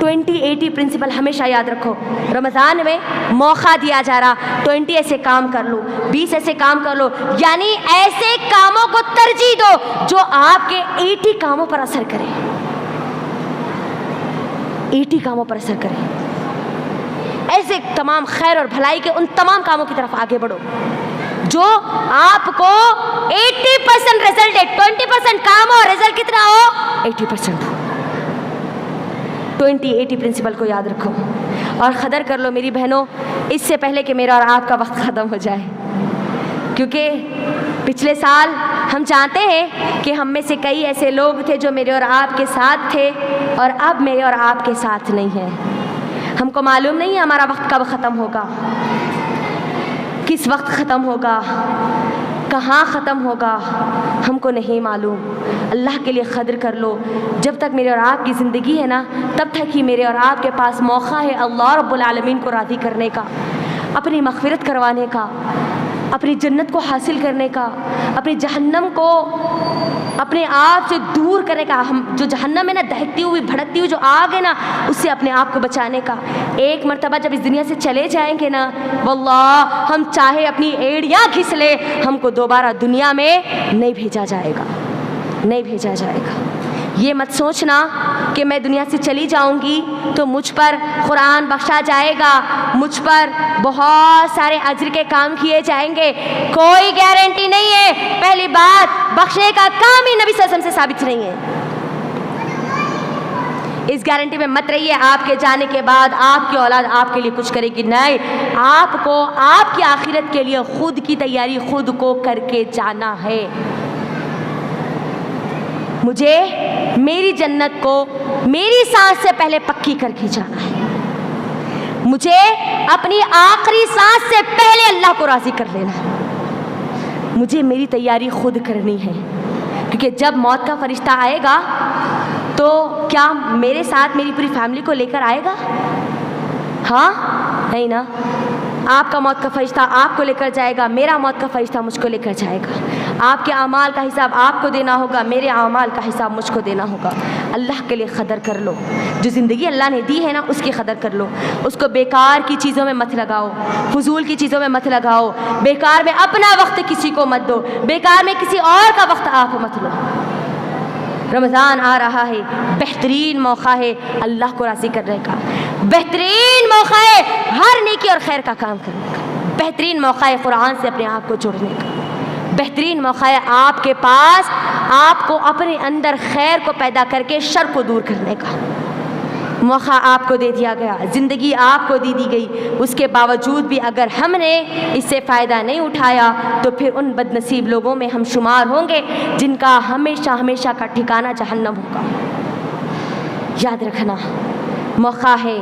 20-80 پرنسپل ہمیشہ یاد رکھو. رمضان میں موقع دیا جا رہا، 20 ایسے کام کر لو، 20 ایسے کام کر لو. یعنی ایسے کاموں کو ترجیح دو جو آپ کے 80 کاموں پر اثر کرے. 80 کاموں پر اثر کرے. ایسے تمام خیر اور بھلائی کے ان تمام کاموں کی طرف آگے بڑھو جو آپ کو 80% رزلٹ ہے. 20% کام ہو، رزلٹ کتنا ہو؟ 80% ہو. 20-80 پرنسپل کو یاد رکھو اور قدر کر لو میری بہنوں، اس سے پہلے کہ میرا اور آپ کا وقت ختم ہو جائے. کیونکہ پچھلے سال ہم جانتے ہیں کہ ہم میں سے کئی ایسے لوگ تھے جو میرے اور آپ کے ساتھ تھے اور اب میرے اور آپ کے ساتھ نہیں ہیں. ہم کو معلوم نہیں ہے ہمارا وقت کب ختم ہوگا، کس وقت ختم ہوگا، کہاں ختم ہوگا، ہم کو نہیں معلوم. اللہ کے لیے قدر کر لو. جب تک میرے اور آپ کی زندگی ہے نا، تب تک ہی میرے اور آپ کے پاس موقع ہے اللہ رب العالمین کو راضی کرنے کا، اپنی مغفرت کروانے کا، اپنی جنت کو حاصل کرنے کا، اپنی جہنم کو اپنے آپ سے دور کرنے کا. ہم جو جہنم ہے نا، دہکتی ہوئی بھڑکتی ہوئی جو آگ ہے نا، اس سے اپنے آپ کو بچانے کا. ایک مرتبہ جب اس دنیا سے چلے جائیں گے نا، واللہ ہم چاہے اپنی ایڑیاں گھس لے، ہم کو دوبارہ دنیا میں نہیں بھیجا جائے گا، نہیں بھیجا جائے گا. یہ مت سوچنا کہ میں دنیا سے چلی جاؤں گی تو مجھ پر قرآن بخشا جائے گا، مجھ پر بہت سارے اجر کے کام کیے جائیں گے. کوئی گارنٹی نہیں ہے. پہلی بات، بخشنے کا کام ہی نبی صلی اللہ علیہ وسلم سے ثابت نہیں ہے. اس گارنٹی میں مت رہیے آپ کے جانے کے بعد آپ کی اولاد آپ کے لیے کچھ کرے گی. نہیں، آپ کو آپ کی آخرت کے لیے خود کی تیاری خود کو کر کے جانا ہے. مجھے میری جنت کو میری سانس سے پہلے پکی کر کے جانا ہے. مجھے اپنی آخری سانس سے پہلے اللہ کو راضی کر لینا ہے. مجھے میری تیاری خود کرنی ہے. کیونکہ جب موت کا فرشتہ آئے گا تو کیا میرے ساتھ میری پوری فیملی کو لے کر آئے گا؟ ہاں نہیں نا. آپ کا موت کا فرشتہ آپ کو لے کر جائے گا، میرا موت کا فرشتہ مجھ کو لے کر جائے گا. آپ کے اعمال کا حساب آپ کو دینا ہوگا، میرے اعمال کا حساب مجھ کو دینا ہوگا. اللہ کے لیے قدر کر لو. جو زندگی اللہ نے دی ہے نا، اس کی قدر کر لو. اس کو بیکار کی چیزوں میں مت لگاؤ، فضول کی چیزوں میں مت لگاؤ. بیکار میں اپنا وقت کسی کو مت دو، بیکار میں کسی اور کا وقت آپ مت لو. رمضان آ رہا ہے، بہترین موقع ہے اللہ کو راضی کرنے کا، بہترین موقع ہے ہر نیکی اور خیر کا کام کرنے کا، بہترین موقع ہے قرآن سے اپنے آپ کو جوڑنے کا، بہترین موقع ہے آپ کے پاس آپ کو اپنے اندر خیر کو پیدا کر کے شر کو دور کرنے کا. موقع آپ کو دے دیا گیا، زندگی آپ کو دی گئی. اس کے باوجود بھی اگر ہم نے اس سے فائدہ نہیں اٹھایا تو پھر ان بد نصیب لوگوں میں ہم شمار ہوں گے جن کا ہمیشہ ہمیشہ کا ٹھکانہ جہنم ہوگا. یاد رکھنا، موقع ہے،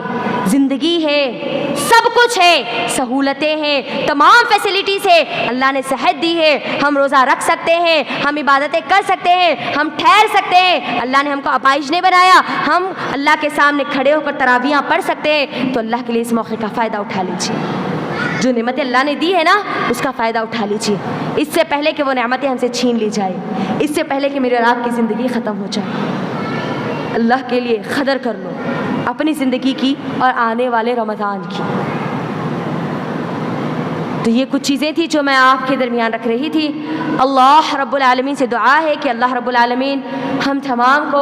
زندگی ہے، سب کچھ ہے، سہولتیں ہیں، تمام فیسلٹیز ہے. اللہ نے صحت دی ہے، ہم روزہ رکھ سکتے ہیں، ہم عبادتیں کر سکتے ہیں، ہم ٹھہر سکتے ہیں. اللہ نے ہم کو اپائش نہیں بنایا، ہم اللہ کے سامنے کھڑے ہو کر تراویحاں پڑھ سکتے ہیں. تو اللہ کے لیے اس موقع کا فائدہ اٹھا لیجیے. جو نعمتیں اللہ نے دی ہے نا، اس کا فائدہ اٹھا لیجیے. اس سے پہلے کہ وہ نعمتیں ہم سے چھین لی جائے، اس سے پہلے کہ میرے اور آپ کی زندگی ختم ہو جائے. اللہ کے لیے قدر کر لو اپنی زندگی کی اور آنے والے رمضان کی. تو یہ کچھ چیزیں تھیں جو میں آپ کے درمیان رکھ رہی تھی. اللہ رب العالمین سے دعا ہے کہ اللہ رب العالمین ہم تمام کو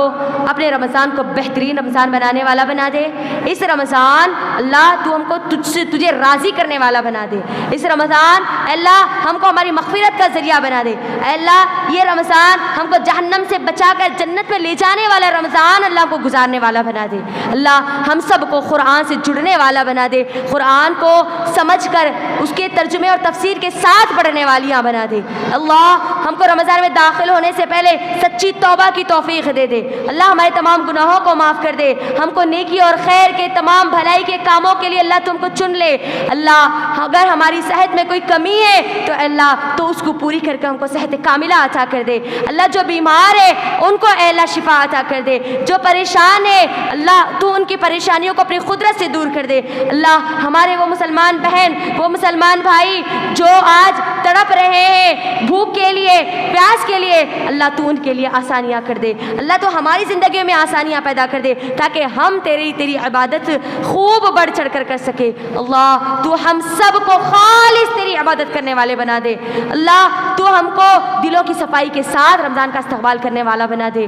اپنے رمضان کو بہترین رمضان بنانے والا بنا دے. اس رمضان اللہ تو ہم کو تجھے راضی کرنے والا بنا دے. اس رمضان اللہ ہم کو ہماری مغفرت کا ذریعہ بنا دے. اللہ یہ رمضان ہم کو جہنم سے بچا کر جنت میں لے جانے والا رمضان اللہ کو گزارنے والا بنا دے. اللہ ہم سب کو قرآن سے جڑنے والا بنا دے، قرآن کو سمجھ کر اس کے ترجمے اور تفسیر کے ساتھ پڑھنے والیاں بنا دے. اللہ ہم کو رمضان میں داخل ہونے سے پہلے سچی توبہ کی توفیق دے دے اللہ، ہمارے تمام گناہوں کو معاف کر دے، ہم کو نیکی اور خیر کے تمام بھلائی کے کاموں کے لیے اللہ تم کو چن لے اللہ، اگر ہماری صحت میں کوئی کمی ہے تو اللہ تو اس کو پوری کر کے ہم کو صحت کاملہ عطا کر دے اللہ، جو بیمار ہے ان کو اے اللہ شفا عطا کر دے، جو پریشان ہے اللہ تو ان کی پریشانیوں کو اپنی قدرت سے دور کر دے اللہ، ہمارے وہ مسلمان بہن وہ مسلمان بھائی جو آج تڑپ رہے ہیں بھوک کے لیے پیاس کے لیے اللہ تو ان کے لیے آسانیاں کر دے اللہ، تو ہماری زندگیوں میں آسانیاں پیدا کر دے تاکہ ہم تیری عبادت خوب بڑھ چڑھ کر سکے اللہ، تو ہم سب کو خالص تیری عبادت کرنے والے بنا دے اللہ، تو ہم کو دلوں کی صفائی کے ساتھ رمضان کا استقبال کرنے والا بنا دے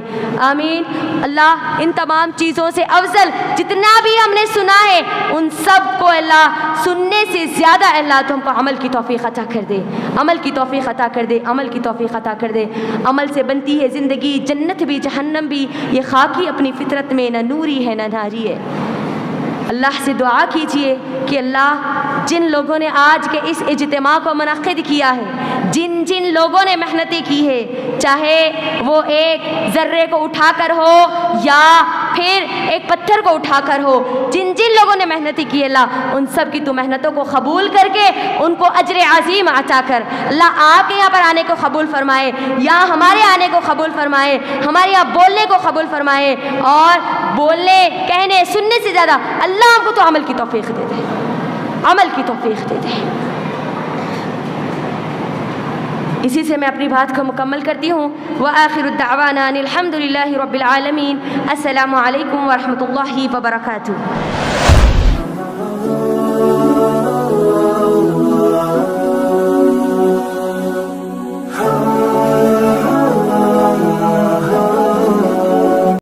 آمین اللہ، ان تمام چیزوں سے افضل جتنا بھی ہم نے سنا ہے ان سب کو اللہ سننے سے زیادہ اللہ تو ہم کو عمل کی توفیق عطا کر دے، عمل کی توفیق عطا کر دے، عمل کی توفیق عطا کر دے، عمل سے بنتی ہے زندگی، جنت بھی جہنم بھی، یہ خاکی اپنی فطرت میں نہ نوری ہے نہ ناری ہے اللہ سے دعا کیجئے کہ اللہ جن لوگوں نے آج کے اس اجتماع کو منعقد کیا ہے، جن لوگوں نے محنتیں کی ہے، چاہے وہ ایک ذرے کو اٹھا کر ہو یا پھر ایک پتھر کو اٹھا کر ہو، جن لوگوں نے محنتیں کی اللہ ان سب کی تو محنتوں کو قبول کر کے ان کو اجر عظیم عطا کر اللہ، آپ کے یہاں پر آنے کو قبول فرمائے یا ہمارے آنے کو قبول فرمائے، ہمارے یہاں بولنے کو قبول فرمائے، اور بولنے کہنے سننے سے زیادہ اللہ ہم کو تو عمل کی توفیق دے دے، عمل کی توفیق دے دے۔ اسی سے میں اپنی بات کو مکمل کرتی ہوں، وآخر الدعوانا الحمد للہ رب العالمین، السلام علیکم ورحمۃ اللہ وبرکاتہ۔